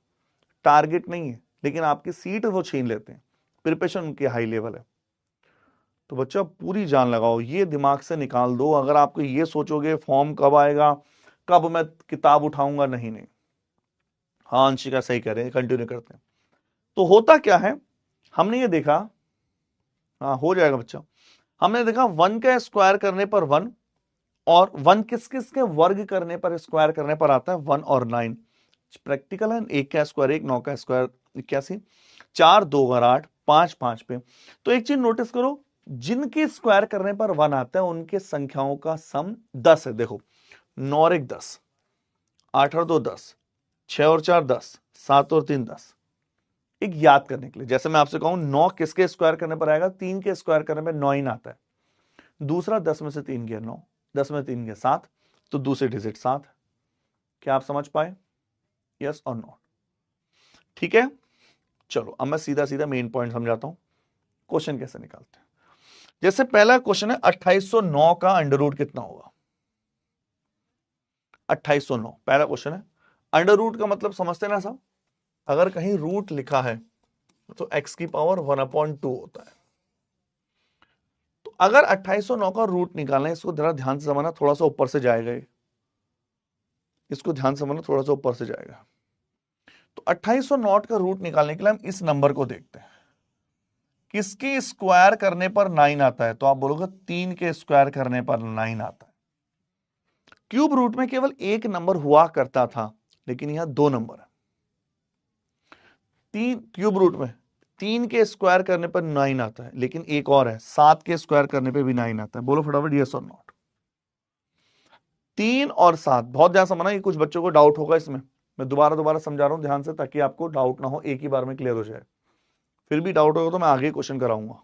टारगेट नहीं है, लेकिन आपकी सीट वो छीन लेते हैं। प्रिपरेशन उनकी हाई लेवल है। तो बच्चा पूरी जान लगाओ, ये दिमाग से निकाल दो। अगर आपको ये सोचोगे फॉर्म कब आएगा, कब मैं किताब उठाऊंगा, नहीं नहीं। हाँ अंशिका सही कह रहे हैं, कंटिन्यू करते हैं। तो होता क्या है, हमने ये देखा, हाँ हो जाएगा बच्चा, हमने देखा 1 का स्क्वायर करने पर 1, और 1 किस किस के वर्ग करने पर स्क्वायर करने पर आता है? 1 और 9। प्रैक्टिकल है। 1 का स्क्वायर 1, 9 का स्क्वायर 81, 4 2 और 8, 5 5 पे। तो एक चीज नोटिस करो, जिनके स्क्वायर करने पर 1 आता है उनके संख्याओं का सम 10 है। देखो 9 और 1 10, 8 और 2 10, 6 और 4 10, 7 और 3 10। एक याद करने के लिए, जैसे मैं आपसे कहूं 9 किसके स्क्वायर करने पर आएगा? 3 के स्क्वायर करने पर 9 आता है। दूसरा 10 में से 3 गया 9, 10 में 3 गया 7, तो दूसरे डिजिट 7। क्या आप समझ पाए? यस और नो? ठीक है, चलो अब मैं सीधा सीधा मेन पॉइंट समझाता हूं, क्वेश्चन कैसे निकालते हैं। जैसे पहला क्वेश्चन है 2809 का अंडर रूट कितना होगा? 2809 पहला क्वेश्चन है। अंडर रूट का मतलब समझते ना साहब, अगर कहीं रूट लिखा है तो x की पावर 1/2 होता है। तो अगर 2809 का रूट निकालना है, इसको जरा ध्यान से समझना, थोड़ा सा ऊपर से जाएगा, इसको ध्यान से समझना, थोड़ा सा ऊपर से जाएगा। तो 2809 का रूट निकालने के लिए हम इस नंबर को देखते हैं, किसके स्क्वायर करने पर 9 आता है? तो आप बोलोगे 3 के स्क्वायर करने पर 9 आता है। क्यूब रूट में केवल एक नंबर हुआ करता था, लेकिन यहां 2 नंबर है। 3 क्यूब रूट में 3 के स्क्वायर करने पर 9 आता है, लेकिन एक और है 7 के स्क्वायर करने पर भी 9 आता है। बोलो फटाफट यस और नॉट। 3 और 7 बहुत ध्यान समझना, ये कुछ बच्चों को डाउट होगा इसमें, मैं दोबारा समझा रहा हूं ध्यान से, ताकि आपको डाउट ना हो, एक ही बार में क्लियर हो जाए। फिर भी डाउट होगा तो मैं आगे क्वेश्चन कराऊंगा।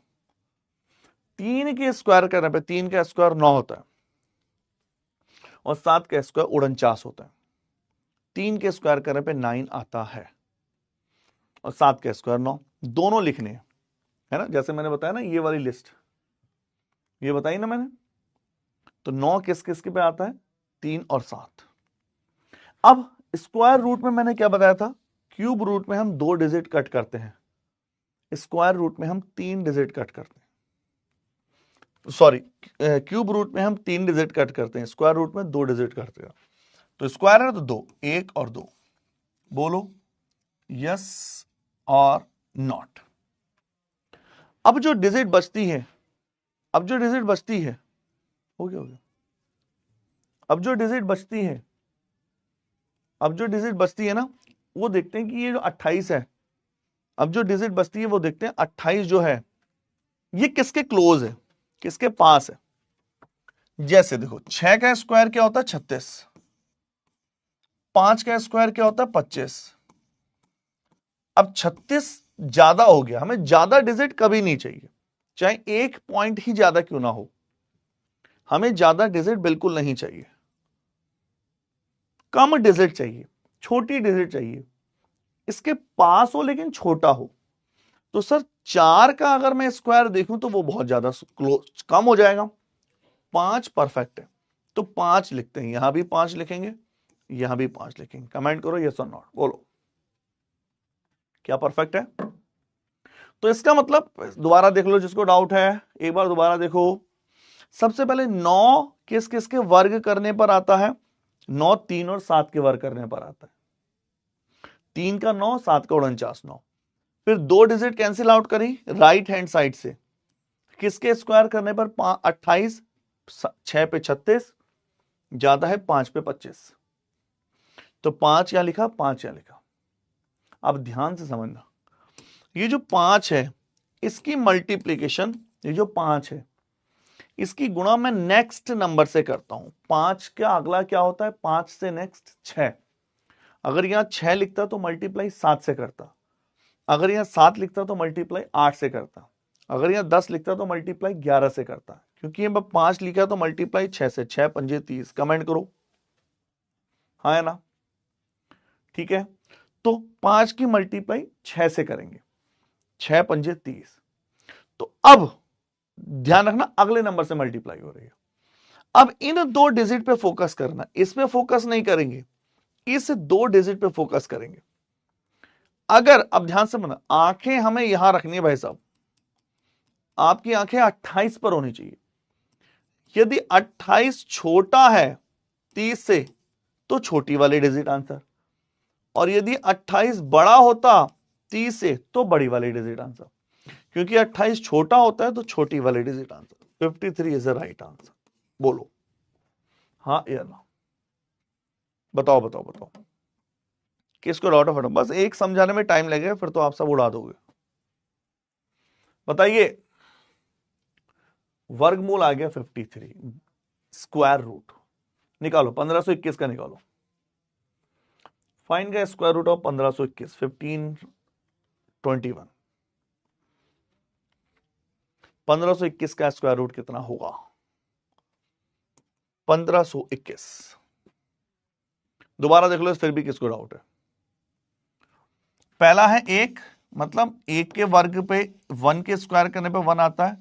3 के स्क्वायर करने पे 3 का स्क्वायर 9 होता है, और 7 का स्क्वायर 49 होता है। 3 के स्क्वायर करने पे 9 आता है, और 7 का स्क्वायर 9, दोनों लिखने हैं, है ना। जैसे मैंने बताया ना, ये वाली लिस्ट ये बताई ना मैंने। तो 9 किस किस के पे आता है? 3 और 7। अब स्क्वायर रूट में मैंने क्या बताया था? क्यूब रूट में हम 2 डिजिट कट करते हैं, स्क्वायर रूट में हम 3 डिजिट कट करते हैं। सॉरी, क्यूब रूट में हम 3 डिजिट कट करते हैं, स्क्वायर रूट में 2 डिजिट करते हैं। तो स्क्वायर है तो 2, 1 और 2। बोलो यस और नॉट। अब जो डिजिट बचती है, अब जो डिजिट बचती है, हो गया। अब जो डिजिट बचती है, अब जो डिजिट बचती है ना, वो देखते हैं कि ये जो 28 है, अब जो डिजिट बचती है वो देखते हैं 28 जो है ये किसके क्लोज है, किसके पास है। जैसे देखो 6 का स्क्वायर क्या होता है? 36। 5 का स्क्वायर क्या होता है? 25। अब 36 ज्यादा हो गया, हमें ज्यादा डिजिट कभी नहीं चाहिए, चाहे एक पॉइंट ही ज्यादा क्यों ना हो, हमें ज्यादा डिजिट बिल्कुल नहीं चाहिए, कम डिजिट चाहिए, छोटी डिजिट चाहिए, इसके पास हो लेकिन छोटा हो। तो सर 4 का अगर मैं स्क्वायर देखूं तो वो बहुत ज्यादा क्लोज कम हो जाएगा, 5 परफेक्ट है, तो 5 लिखते हैं, यहां भी 5 लिखेंगे, यहां भी 5 लिखेंगे। कमेंट करो यस और नॉट, बोलो क्या परफेक्ट है। तो इसका मतलब दोबारा देख लो, जिसको डाउट है एक बार दोबारा देखो। सबसे पहले 9 किस किस के वर्ग करने पर आता है, 9 3 और 7 के वर्ग करने पर आता है, 3 का 9, 7 का 49 9। फिर 2 डिजिट कैंसिल आउट करी राइट हैंड साइड से, किसके स्क्वायर करने पर 28, 6 पे 36, ज्यादा है 5 पे 25, तो 5 यहां लिखा, 5 यहां लिखा। अब ध्यान से समझना, ये जो 5 है इसकी मल्टीप्लीकेशन, ये जो 5 है इसकी गुणा मैं नेक्स्ट नंबर से करता हूं। 5 का अगला क्या होता है, 5 से नेक्स्ट 6। अगर यहां 6 लिखता तो मल्टीप्लाई 7 से करता, अगर यहां 7 लिखता तो मल्टीप्लाई 8 से करता, अगर यहां 10 लिखता तो मल्टीप्लाई 11 से करता। क्योंकि ये 5 लिखा तो मल्टीप्लाई 6 से, 6 पंजे 30। कमेंट करो हाँ है ना, ठीक है। तो 5 की मल्टीप्लाई 6 से करेंगे, 6 पंजे 30। तो अब ध्यान रखना अगले नंबर से मल्टीप्लाई हो रही है। अब इन 2 डिजिट पे फोकस करना, इस पे फोकस नहीं करेंगे, इस 2 डिजिट पे फोकस करेंगे। अगर अब ध्यान से समझना, आंखें हमें यहां रखनी है भाई साहब, आपकी आंखें 28 पर होनी चाहिए। यदि 28 छोटा है 30 से तो छोटी वाली डिजिट आंसर, और यदि 28 बड़ा होता 30 से तो बड़ी वाली डिजिट आंसर। क्योंकि 28 छोटा होता है तो छोटी वाली digit answer. 53 is the right answer. बोलो हाँ या ना, बताओ बताओ बताओ किसको डाउट है फटाफट, बस एक समझाने में टाइम लगेगा फिर तो आप सब उड़ा दोगे। बताइए वर्गमूल आ गया 53, स्क्वायर रूट निकालो 1521 का निकालो। फाइंड का स्क्वायर रूट ऑफ 1521, 1521। 1521 का स्क्वायर रूट कितना होगा, 1521। दोबारा देख लो फिर भी किसको डाउट है। पहला है 1, मतलब 1 के वर्ग पे 1 के स्क्वायर करने पे 1 आता है,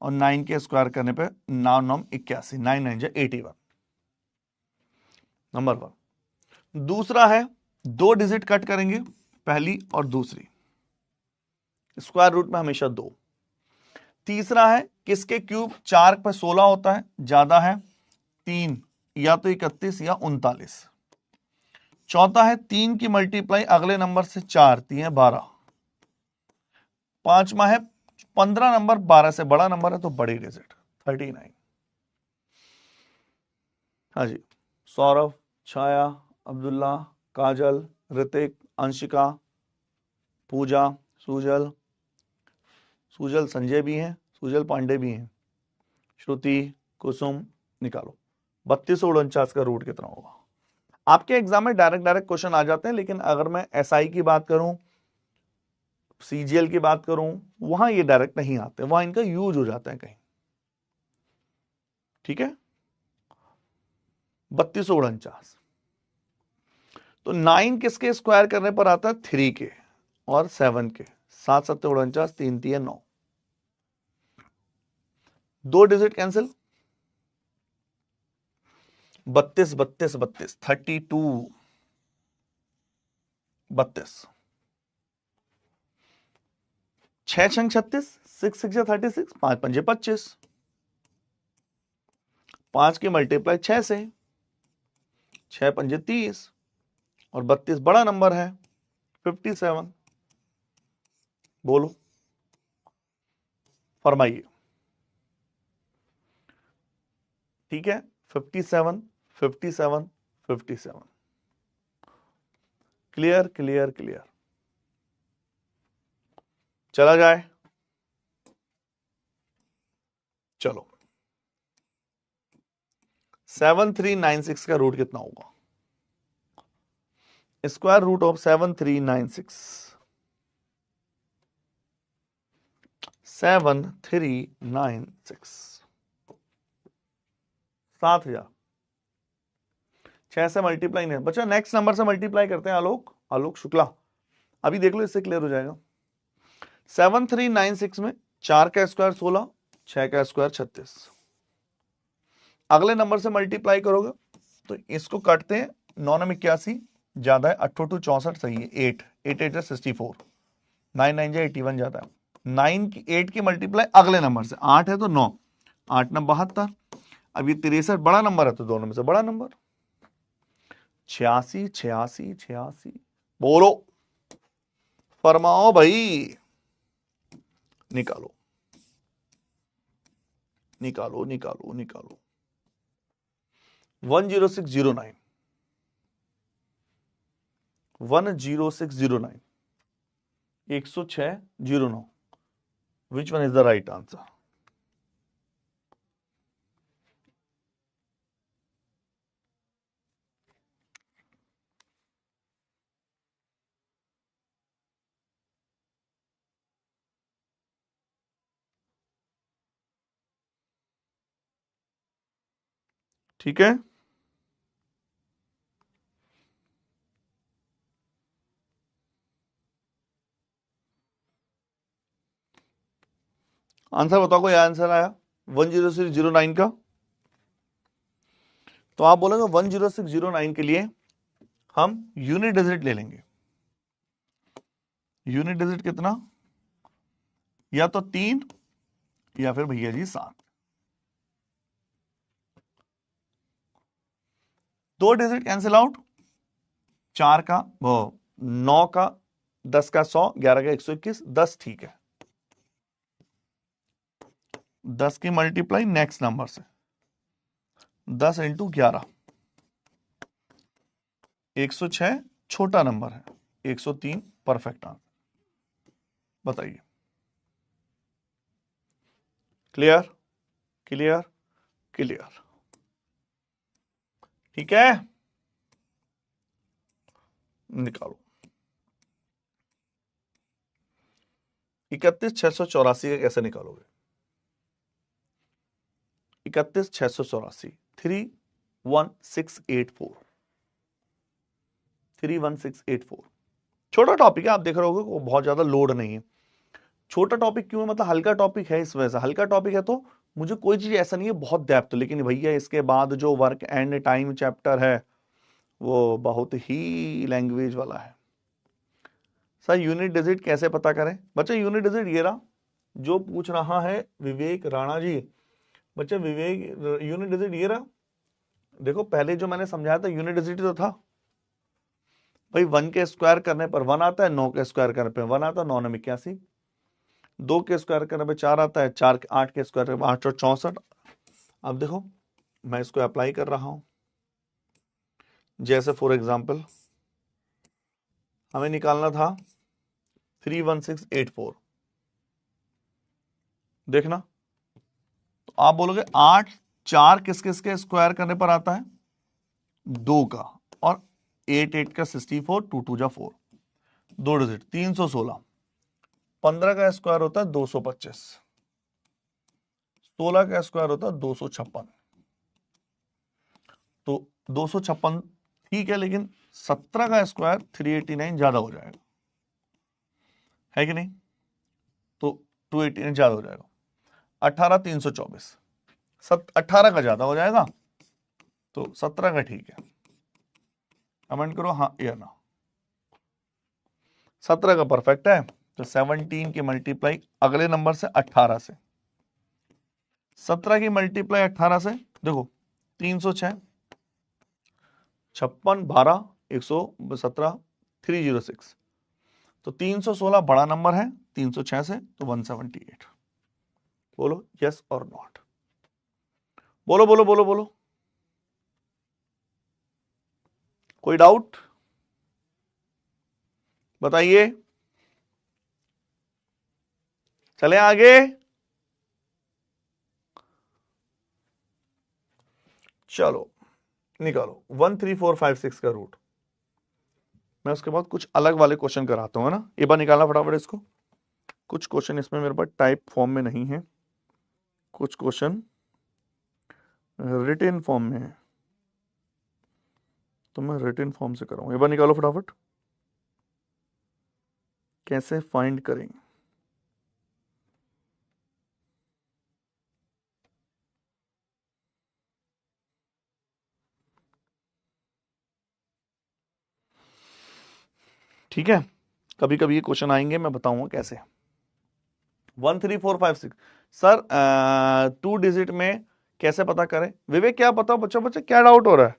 और 9 के स्क्वायर करने पे 9 9 81, 9 9 81, नंबर 1। दूसरा है 2 डिजिट कट करेंगे, पहली और दूसरी, स्क्वायर रूट में हमेशा 2। तीसरा है किसके क्यूब 4 पे 16 होता है, ज्यादा है 3, या तो 31 या 39। चौथा है 3 की मल्टीप्लाई अगले नंबर से 4, 3 12। पांचवा है 15 नंबर 12 से बड़ा नंबर है तो बड़ी डिजिट 39। हाँ जी, सौरभ, छाया, अब्दुल्ला, काजल, ऋतिक, अंशिका, पूजा, सुजल, सुजल संजय भी हैं, सुजल पांडे भी हैं, श्रुति, कुसुम, निकालो 3249 का रूट कितना होगा। आपके एग्जाम में डायरेक्ट क्वेश्चन आ जाते हैं, लेकिन अगर मैं एसआई की बात करूं, सीजीएल की बात करूं, वहां ये डायरेक्ट नहीं आते, वहां इनका यूज हो जाता है कहीं, ठीक है। 3249। तो 9 किसके स्क्वायर करने पर आता है, 3 के और 7 के, 7 7 49, 3 3 9, 2 डिजिट कैंसिल, 32 32 32, 32 32, 6 6 36, 6 6 36, 5 5 25, 5 की मल्टीप्लाई 6 से, 6 5 30, और 32 बड़ा नंबर है 57। बोलो फरमाइए, ठीक है 57 57 57। क्लियर क्लियर क्लियर, चला जाए, चलो 7396 का रूट कितना होगा, स्क्वायर रूट ऑफ 7396, 7396, 7000। 6 से मल्टीप्लाई नहीं बच्चा, नेक्स्ट नंबर से मल्टीप्लाई करते हैं। आलोक शुक्ला, अभी देख लो, इससे क्लियर हो जाएगा। 7396 में 4 का स्क्वायर 16, 6 का स्क्वायर 36। अगले नंबर से मल्टीप्लाई करोगे तो इसको काटते हैं। 9 में 81 ज्यादा है, 8 2 64 सही है। 8 8 8 64, 9 9 81 ज्यादा है। 8 की मल्टीप्लाई अगले नंबर से, 8 है तो 9, 8 9 72। अब ये 63 बड़ा नंबर है तो दोनों में से बड़ा नंबर 86 86 86। बोलो, फरमाओ भाई, निकालो निकालो निकालो निकालो। 10609, 10609, 10609। Which one is the right answer? ठीक है, आंसर बताओ, कोई आंसर आया 10609 का? तो आप बोलोगे 10609 के लिए हम यूनिट डिजिट ले लेंगे। यूनिट डिजिट कितना? या तो 3 या फिर भैया जी 7। 2 डिजिट कैंसिल आउट, 4 का 9 का 10 का 100, 11 का 121, 10 ठीक है। 10 की मल्टीप्लाई नेक्स्ट नंबर से, 10 इंटू 11, 106 छोटा नंबर है, 103 परफेक्ट आंसर। बताइए, क्लियर क्लियर क्लियर? ठीक है, निकालो। 31684 का कैसे निकालोगे? 31684, 31684, 31684। छोटा टॉपिक है, आप देख रहे होगे वो बहुत ज्यादा लोड नहीं है। छोटा टॉपिक क्यों है? मतलब हल्का टॉपिक है, इस वजह से हल्का टॉपिक है। तो मुझे कोई चीज ऐसा नहीं है बहुत डेप्थ, लेकिन भैया इसके बाद जो वर्क एंड टाइम चैप्टर है वो बहुत ही लैंग्वेज वाला है। सर यूनिट डिजिट कैसे पता करें? बच्चा यूनिट डिजिट ये रहा, जो पूछ रहा है विवेक राणा जी। बच्चा विवेक, यूनिट डिजिट ये रहा। देखो पहले जो मैंने समझाया था यूनिट डिजिट तो था भाई, 1 के स्क्वायर करने पर 1 आता है, 9 के स्क्वायर करने पर 1 आता है, 9 में 81। 2 के स्क्वायर करने पर 4 आता है, 4 8 के स्क्वायर करने पर 8 और 64। अब देखो मैं इसको अप्लाई कर रहा हूं। जैसे फॉर एग्जांपल हमें निकालना था 31684, देखना तो आप बोलोगे 8 4 किस किस के स्क्वायर करने पर आता है? 2 का, और 8 8 का 64, 2 2 जा 4, 2 डिजिट 316। 15 का स्क्वायर होता है 225, 16 का स्क्वायर होता है 256। तो 256 ठीक है, लेकिन 17 का स्क्वायर 389 ज्यादा हो जाएगा, है कि नहीं? तो 289 ज्यादा हो जाएगा। 18 324, 18 का ज्यादा हो जाएगा, तो 17 का ठीक है। कमेंट करो हाँ या ना। 17 का परफेक्ट है, तो 17 की मल्टीप्लाई अगले नंबर से 18 से, 17 की मल्टीप्लाई 18 से, देखो 306, 56 12 117, 306। तो 316 बड़ा नंबर है 306 से, तो 178। बोलो यस और नॉट? बोलो बोलो बोलो बोलो, कोई डाउट बताइए, चले आगे। चलो निकालो 13456 का रूट। मैं उसके बाद कुछ अलग वाले क्वेश्चन कराता हूं, है ना? एक बार निकालना फटाफट इसको। कुछ क्वेश्चन इसमें मेरे पास टाइप फॉर्म में नहीं है, कुछ क्वेश्चन रिटन फॉर्म में है, तो मैं रिटन फॉर्म से कराऊंगा। एक बार निकालो फटाफट, कैसे फाइंड करेंगे। ठीक है, कभी कभी ये क्वेश्चन आएंगे, मैं बताऊंगा कैसे। 1 3 4 5 6 सर 2 डिजिट में कैसे पता करें? विवेक क्या पता बच्चों, बच्चे क्या डाउट हो रहा है?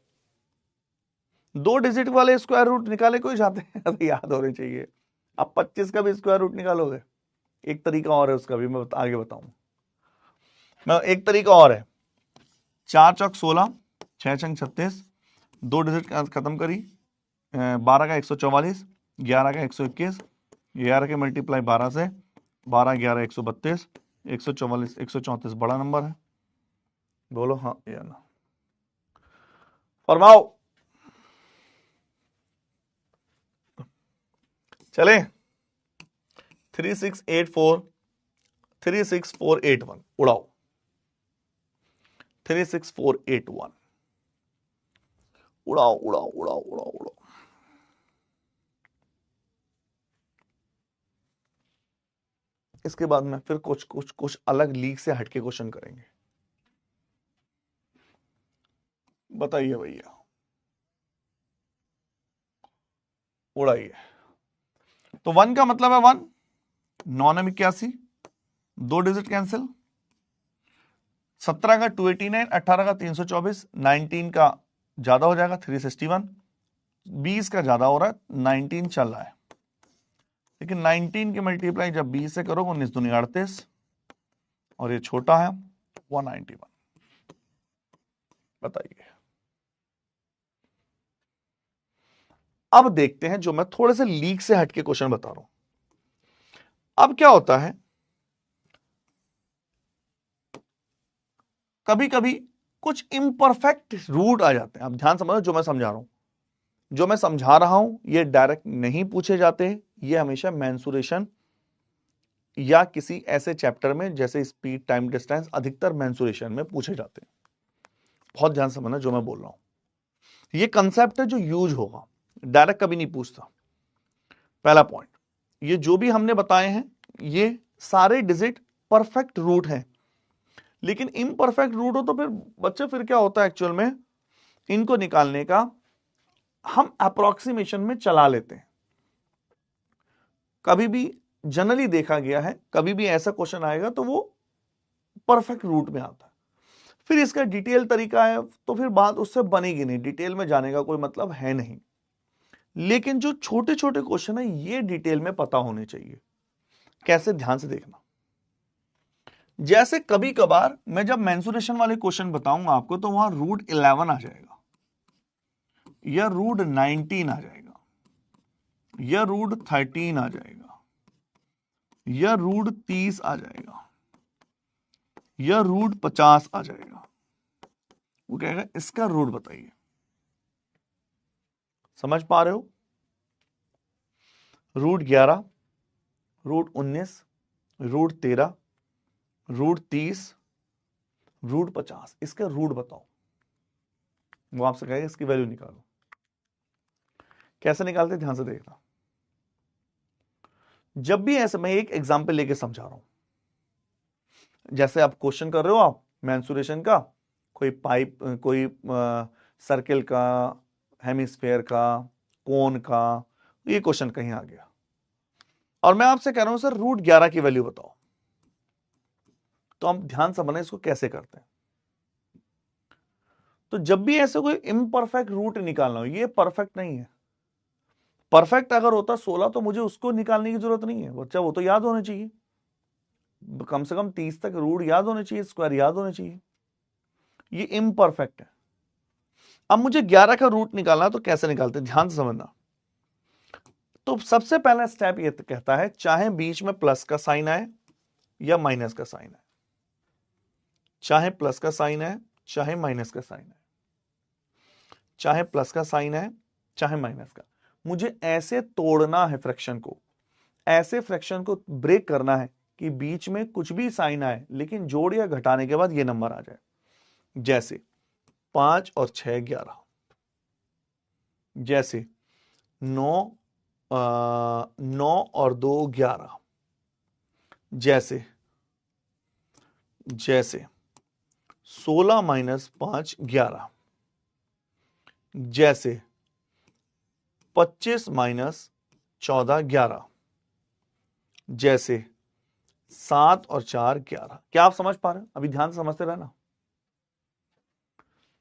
2 डिजिट वाले स्क्वायर रूट निकाले कोई जाते हैं? अरे याद होने चाहिए। अब 25 का भी स्क्वायर रूट निकालोगे, एक तरीका और है उसका भी, मैं आगे बताऊंगा। मैं एक तरीका और है, 4 चौक 16, 6 छंग 36, 2 डिजिट खत्म करी, 12 का 144, 11 का 121, 11 के मल्टीप्लाई 12 से, 12 11 132, 144 134 बड़ा नंबर है। बोलो हाँ या ना, फरमाओ। चले 3684 36481 उड़ाओ, 36481 उड़ाओ उड़ाओ उड़ाओ उड़ाओ उड़ाओ। इसके बाद में फिर कुछ अलग लीग से हटके क्वेश्चन करेंगे। बताइए भैया, उड़ाइए। तो 1 का मतलब है 1, 9 में 81, 2 डिजिट कैंसिल, 17 का 289, 18 का 324, 19 का ज्यादा हो जाएगा 361, 20 का ज्यादा हो रहा है 19 चल रहा है, लेकिन 19 के मल्टीप्लाई जब 20 से करोगे 19 दूनी 38, और ये छोटा है 191। बताइए। अब देखते हैं, जो मैं थोड़े से लीक से हटके क्वेश्चन बता रहा हूं। अब क्या होता है, कभी कभी कुछ इम्परफेक्ट रूट आ जाते हैं। अब ध्यान समझो जो मैं समझा रहा हूं, जो मैं समझा रहा हूं ये डायरेक्ट नहीं पूछे जाते, ये हमेशा मेंसुरेशन या किसी ऐसे चैप्टर में जैसे स्पीड टाइम डिस्टेंस, अधिकतर मेंसुरेशन में पूछे जाते हैं। बहुत ध्यान समझना जो मैं बोल रहा हूं, ये कंसेप्ट है जो यूज होगा, डायरेक्ट कभी नहीं पूछता। पहला पॉइंट, ये जो भी हमने बताए हैं ये सारे डिजिट परफेक्ट रूट हैं, लेकिन इम्परफेक्ट रूट हो तो फिर बच्चे फिर क्या होता है एक्चुअल में, इनको निकालने का हम अप्रोक्सीमेशन में चला लेते हैं। कभी भी जनरली देखा गया है, कभी भी ऐसा क्वेश्चन आएगा तो वो परफेक्ट रूट में आता है। फिर इसका डिटेल तरीका है तो फिर बात उससे बनेगी नहीं, डिटेल में जाने का कोई मतलब है नहीं। लेकिन जो छोटे छोटे क्वेश्चन है ये डिटेल में पता होने चाहिए। कैसे? ध्यान से देखना। जैसे कभी कभार मैं जब मेंसुरेशन वाले क्वेश्चन बताऊंगा आपको तो वहां रूट 11 आ जाएगा, या रूट 19 आ जाएगा, या रूट 13 आ जाएगा, या रूट 30 आ जाएगा, या रूट 50 आ जाएगा। वो कहेगा इसका रूट बताइए। समझ पा रहे हो? Root 11, root 19, root 13, root 30, root 50, इसका रूट बताओ। वो आपसे कहेगा इसकी वैल्यू निकालो। कैसे निकालते? ध्यान से देखना। जब भी ऐसे, मैं एक एग्जांपल लेके समझा रहा हूं, जैसे आप क्वेश्चन कर रहे हो, आप मेंसुरेशन का, कोई पाइप, कोई सर्किल का, हेमिस्फेयर का, कोन का, ये क्वेश्चन कहीं आ गया और मैं आपसे कह रहा हूं सर रूट 11 की वैल्यू बताओ, तो हम ध्यान से बने इसको कैसे करते हैं। तो जब भी ऐसे कोई इम्परफेक्ट रूट निकालना हो, ये परफेक्ट नहीं है। परफेक्ट अगर होता 16 तो मुझे उसको निकालने की जरूरत नहीं है बच्चा, वो तो याद होने चाहिए, कम से कम 30 तक रूट याद होने चाहिए, स्क्वायर याद होने चाहिए। ये इम्परफेक्ट है। अब मुझे 11 का रूट निकालना, तो कैसे निकालते हैं ध्यान से समझना। तो सबसे पहला स्टेप ये कहता है चाहे बीच में प्लस का साइन आए या माइनस का साइन आए, चाहे प्लस का साइन आए चाहे माइनस का साइन आए, चाहे प्लस का साइन आए चाहे माइनस का, मुझे ऐसे तोड़ना है फ्रैक्शन को, ऐसे फ्रैक्शन को ब्रेक करना है कि बीच में कुछ भी साइन आए लेकिन जोड़ या घटाने के बाद ये नंबर आ जाए। जैसे 5 और 6 11, जैसे 9 और 2 11, जैसे 16 माइनस 5 11, जैसे 25 माइनस 14 11, जैसे 7 और 4 11। क्या आप समझ पा रहे हैं? अभी ध्यान से समझते रहना।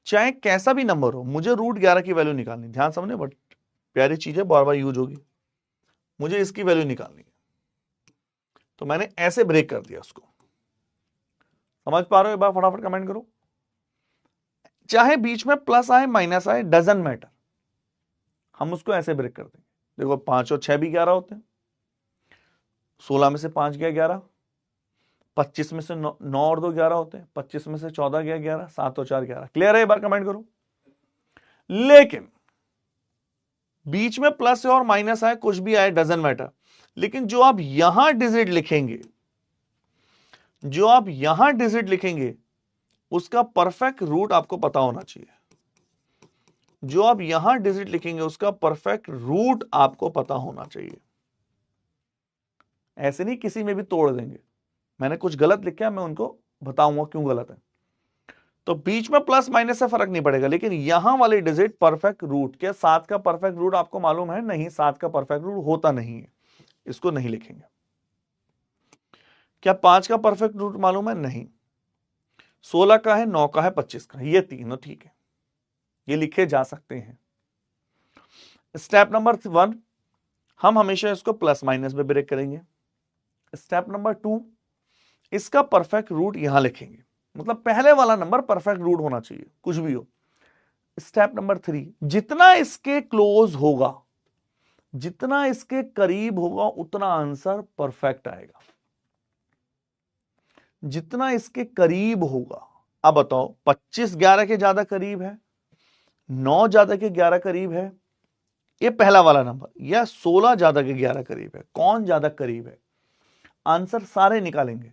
चाहे कैसा भी नंबर हो, मुझे √11 की वैल्यू निकालनी, ध्यान समझने, बट प्यारी चीज है, बार बार यूज होगी। मुझे इसकी वैल्यू निकालनी है, तो मैंने ऐसे ब्रेक कर दिया उसको। समझ पा रहे हो? एक बार फटाफट कमेंट करो। चाहे बीच में प्लस आए माइनस आए, डजंट मैटर, हम उसको ऐसे ब्रेक कर देंगे। देखो 5 और 6 भी 11 होते हैं, 16 में से 5 गया 11, 25 में से 9 और 2 11 होते हैं, 25 में से 14 गया 11, 7 और 4 11। क्लियर है? एक बार कमेंट करो। लेकिन बीच में प्लस और माइनस आए, कुछ भी आए, डजंट मैटर, लेकिन जो आप यहां डिजिट लिखेंगे, उसका परफेक्ट रूट आपको पता होना चाहिए। जो आप यहां डिजिट लिखेंगे उसका परफेक्ट रूट आपको पता होना चाहिए। ऐसे नहीं किसी में भी तोड़ देंगे। मैंने कुछ गलत लिखा है, मैं उनको बताऊंगा क्यों गलत है। तो बीच में प्लस माइनस से फर्क नहीं पड़ेगा, लेकिन यहां वाली डिजिट परफेक्ट रूट, क्या 7 का परफेक्ट रूट आपको मालूम है? नहीं, 7 का परफेक्ट रूट होता नहीं है, इसको नहीं लिखेंगे। क्या 5 का परफेक्ट रूट मालूम है? नहीं। 16 का है, 9 का है, 25 का है, ये तीनों ठीक है, ये लिखे जा सकते हैं। स्टेप नंबर 1, हम हमेशा इसको प्लस माइनस में ब्रेक करेंगे। स्टेप नंबर 2, इसका परफेक्ट रूट यहां लिखेंगे, मतलब पहले वाला नंबर परफेक्ट रूट होना चाहिए, कुछ भी हो। स्टेप नंबर 3, जितना इसके क्लोज होगा, जितना इसके करीब होगा, उतना आंसर परफेक्ट आएगा। जितना इसके करीब होगा, अब बताओ 25 11 के ज्यादा करीब है, 9 ज्यादा के 11 करीब है, ये पहला वाला नंबर, या 16 ज्यादा के 11 करीब है, कौन ज्यादा करीब है? आंसर सारे निकालेंगे,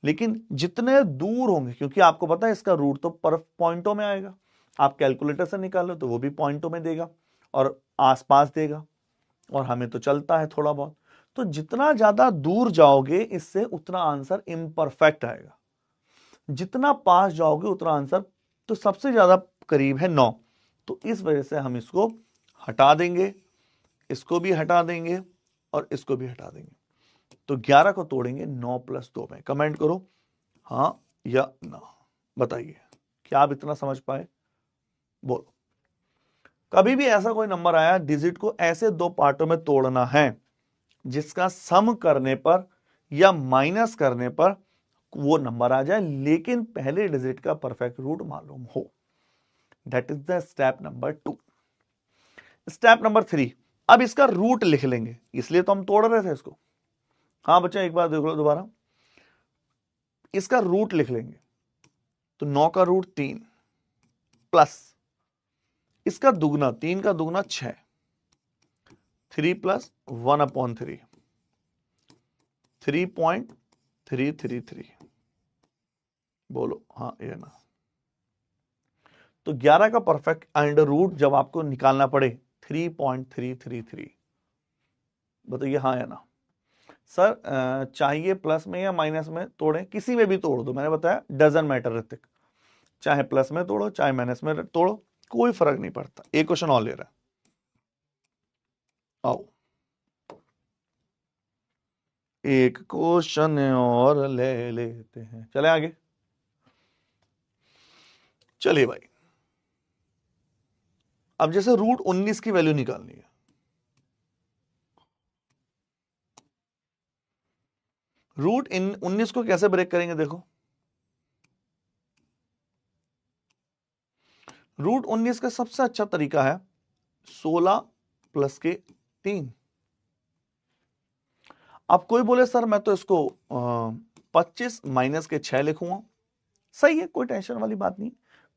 लेकिन जितने दूर होंगे, क्योंकि आपको पता है इसका रूट तो पॉइंटों में आएगा, आप कैलकुलेटर से निकालो तो वो भी पॉइंटों में देगा और आसपास देगा, और हमें तो चलता है थोड़ा बहुत। तो जितना ज्यादा दूर जाओगे इससे, उतना आंसर इम्परफेक्ट आएगा। जितना पास जाओगे उतना आंसर, तो सबसे ज्यादा करीब है 9, तो इस वजह से हम इसको हटा देंगे, इसको भी हटा देंगे और इसको भी हटा देंगे। तो 11 को तोड़ेंगे 9 + 2 में। कमेंट करो हाँ या ना, बताइए क्या आप इतना समझ पाए? बोलो। कभी भी ऐसा कोई नंबर आया, डिजिट को ऐसे 2 पार्टों में तोड़ना है जिसका सम करने पर या माइनस करने पर वो नंबर आ जाए, लेकिन पहले डिजिट का परफेक्ट रूट मालूम हो। That is the step number 2। Step number 3, अब इसका रूट लिख लेंगे, इसलिए तो हम तोड़ रहे थे इसको। हाँ बच्चा, एक बार देख लो दोबारा, इसका रूट लिख लेंगे, तो 9 का रूट 3 प्लस इसका दुगना, 3 का दुगना 6, 3 + 1/3, 3.333। बोलो हाँ या ना। तो 11 का परफेक्ट अंडर रूट जब आपको निकालना पड़े 3.333, बताइए हाँ या ना। सर चाहिए प्लस में या माइनस में तोड़ें? किसी में भी तोड़ दो, मैंने बताया डजंट मैटर ऋतिक, चाहे प्लस में तोड़ो चाहे माइनस में तोड़ो, कोई फर्क नहीं पड़ता। एक क्वेश्चन और ले रहा है, आओ एक क्वेश्चन और ले लेते हैं, चले आगे। चलिए भाई, अब जैसे √19 की वैल्यू निकालनी है, √19 को कैसे ब्रेक करेंगे? देखो, √19 का सबसे अच्छा तरीका है 16 + के 3। अब कोई बोले सर मैं तो इसको 25 - के 6 लिखूंगा, सही है, कोई टेंशन वाली बात नहीं।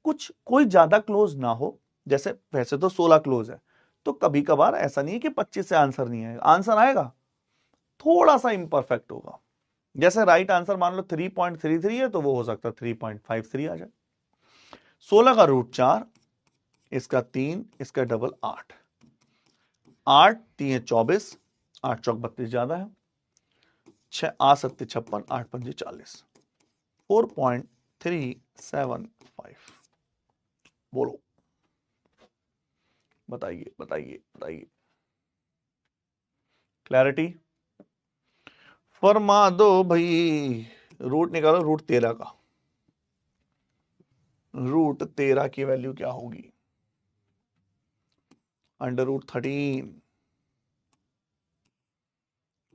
कुछ कोई ज्यादा क्लोज ना हो, जैसे वैसे तो 16 क्लोज है, तो कभी कभार ऐसा नहीं है कि 25 से आंसर नहीं आएगा, आंसर आएगा, थोड़ा सा इम्परफेक्ट होगा। जैसे राइट आंसर मान लो 3.33 है तो वो हो सकता है 3.53 आ जाए। 16 का रूट 4, इसका 3, इसका डबल 8, 8 3 24, 8 चौक 32 ज्यादा है, 6 8 7 56, 8 5 40, 4.375। बोलो, बताइए बताइए बताइए, क्लैरिटी फरमा दो भाई। रूट निकालो, रूट 13 का, रूट 13 की वैल्यू क्या होगी? अंडर रूट 13,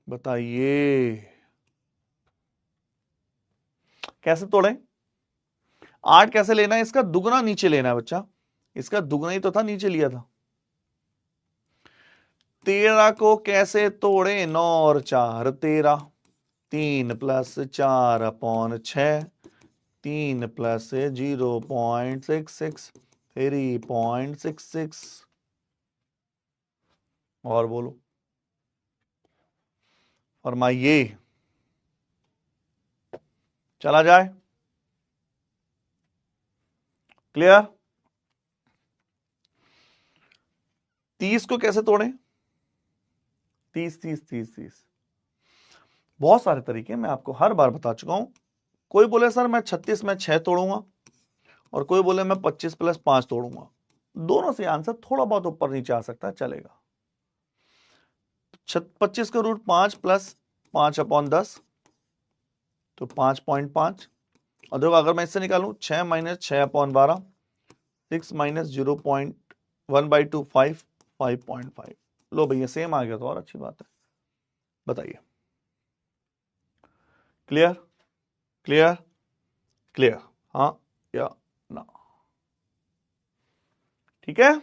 बताइए कैसे तोड़े? 8 कैसे लेना है? इसका दुगना नीचे लेना है बच्चा, इसका दुगना ही तो था, नीचे लिया था। 13 को कैसे तोड़े? 9 और 4 13, 3 प्लस 4 अपॉन 6, 3 प्लस 0.66, 3.66। और बोलो, फरमाइए, चला जाए? क्लियर? 30 को कैसे तोड़े? 30 30 30 30, बहुत सारे तरीके मैं आपको हर बार बता चुका हूं। कोई बोले सर मैं 36 में 6 तोड़ूंगा, और कोई बोले मैं 25 प्लस 5 तोड़ूंगा। दोनों से आंसर थोड़ा बहुत ऊपर नीचे आ सकता है, चलेगा। 25 का रूट 5 प्लस 5 अपॉन 10, तो 5.5। और देखो अगर मैं इससे निकालूं 6 माइनस 6 अपॉन 12, 6 माइनस 0.1/2 5, 5.5। लो भैया सेम आ गया तो और अच्छी बात है। बताइए, क्लियर क्लियर क्लियर, हाँ या ना? ठीक है,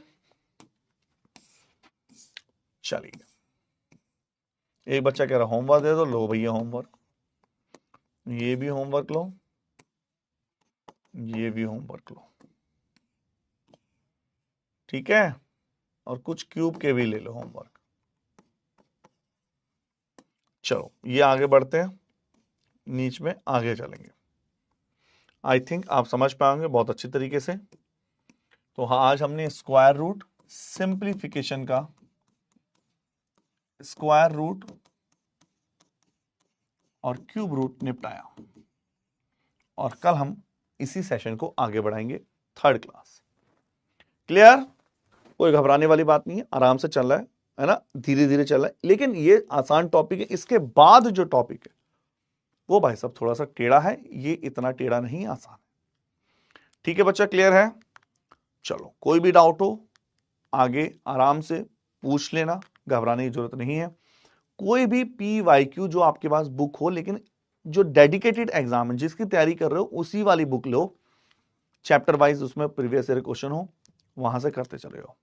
चलिए। एक बच्चा कह रहा होमवर्क दे दो, लो भैया होमवर्क, ये भी होमवर्क लो, ये भी होमवर्क लो, ठीक है, और कुछ क्यूब के भी ले लो होमवर्क। चलो ये आगे बढ़ते हैं, नीच में आगे चलेंगे। आई थिंक आप समझ पाएंगे बहुत अच्छी तरीके से। तो हाँ, आज हमने स्क्वायर रूट, सिंप्लीफिकेशन का स्क्वायर रूट और क्यूब रूट निपटाया, और कल हम इसी सेशन को आगे बढ़ाएंगे, थर्ड क्लास। क्लियर? कोई घबराने वाली बात नहीं है, आराम से चल रहा है ना, धीरे धीरे चल रहा है। लेकिन ये आसान टॉपिक है, इसके बाद जो टॉपिक है वो भाई साहब थोड़ा सा टेढ़ा है, ये इतना टेढ़ा नहीं, आसान है। ठीक है बच्चा, क्लियर है? चलो, कोई भी डाउट हो आगे आराम से पूछ लेना, घबराने की जरूरत नहीं है। कोई भी PYQ जो आपके पास बुक हो, लेकिन जो डेडिकेटेड एग्जाम है, जिसकी तैयारी कर रहे हो, उसी वाली बुक लो, चैप्टर वाइज उसमें प्रीवियस ईयर क्वेश्चन हो, वहां से करते चले हो।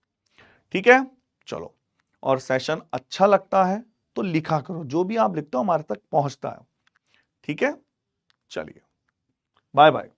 ठीक है, चलो। और सेशन अच्छा लगता है तो लिखा करो, जो भी आप लिखते हो हमारे तक पहुंचता है। ठीक है, चलिए, बाय बाय।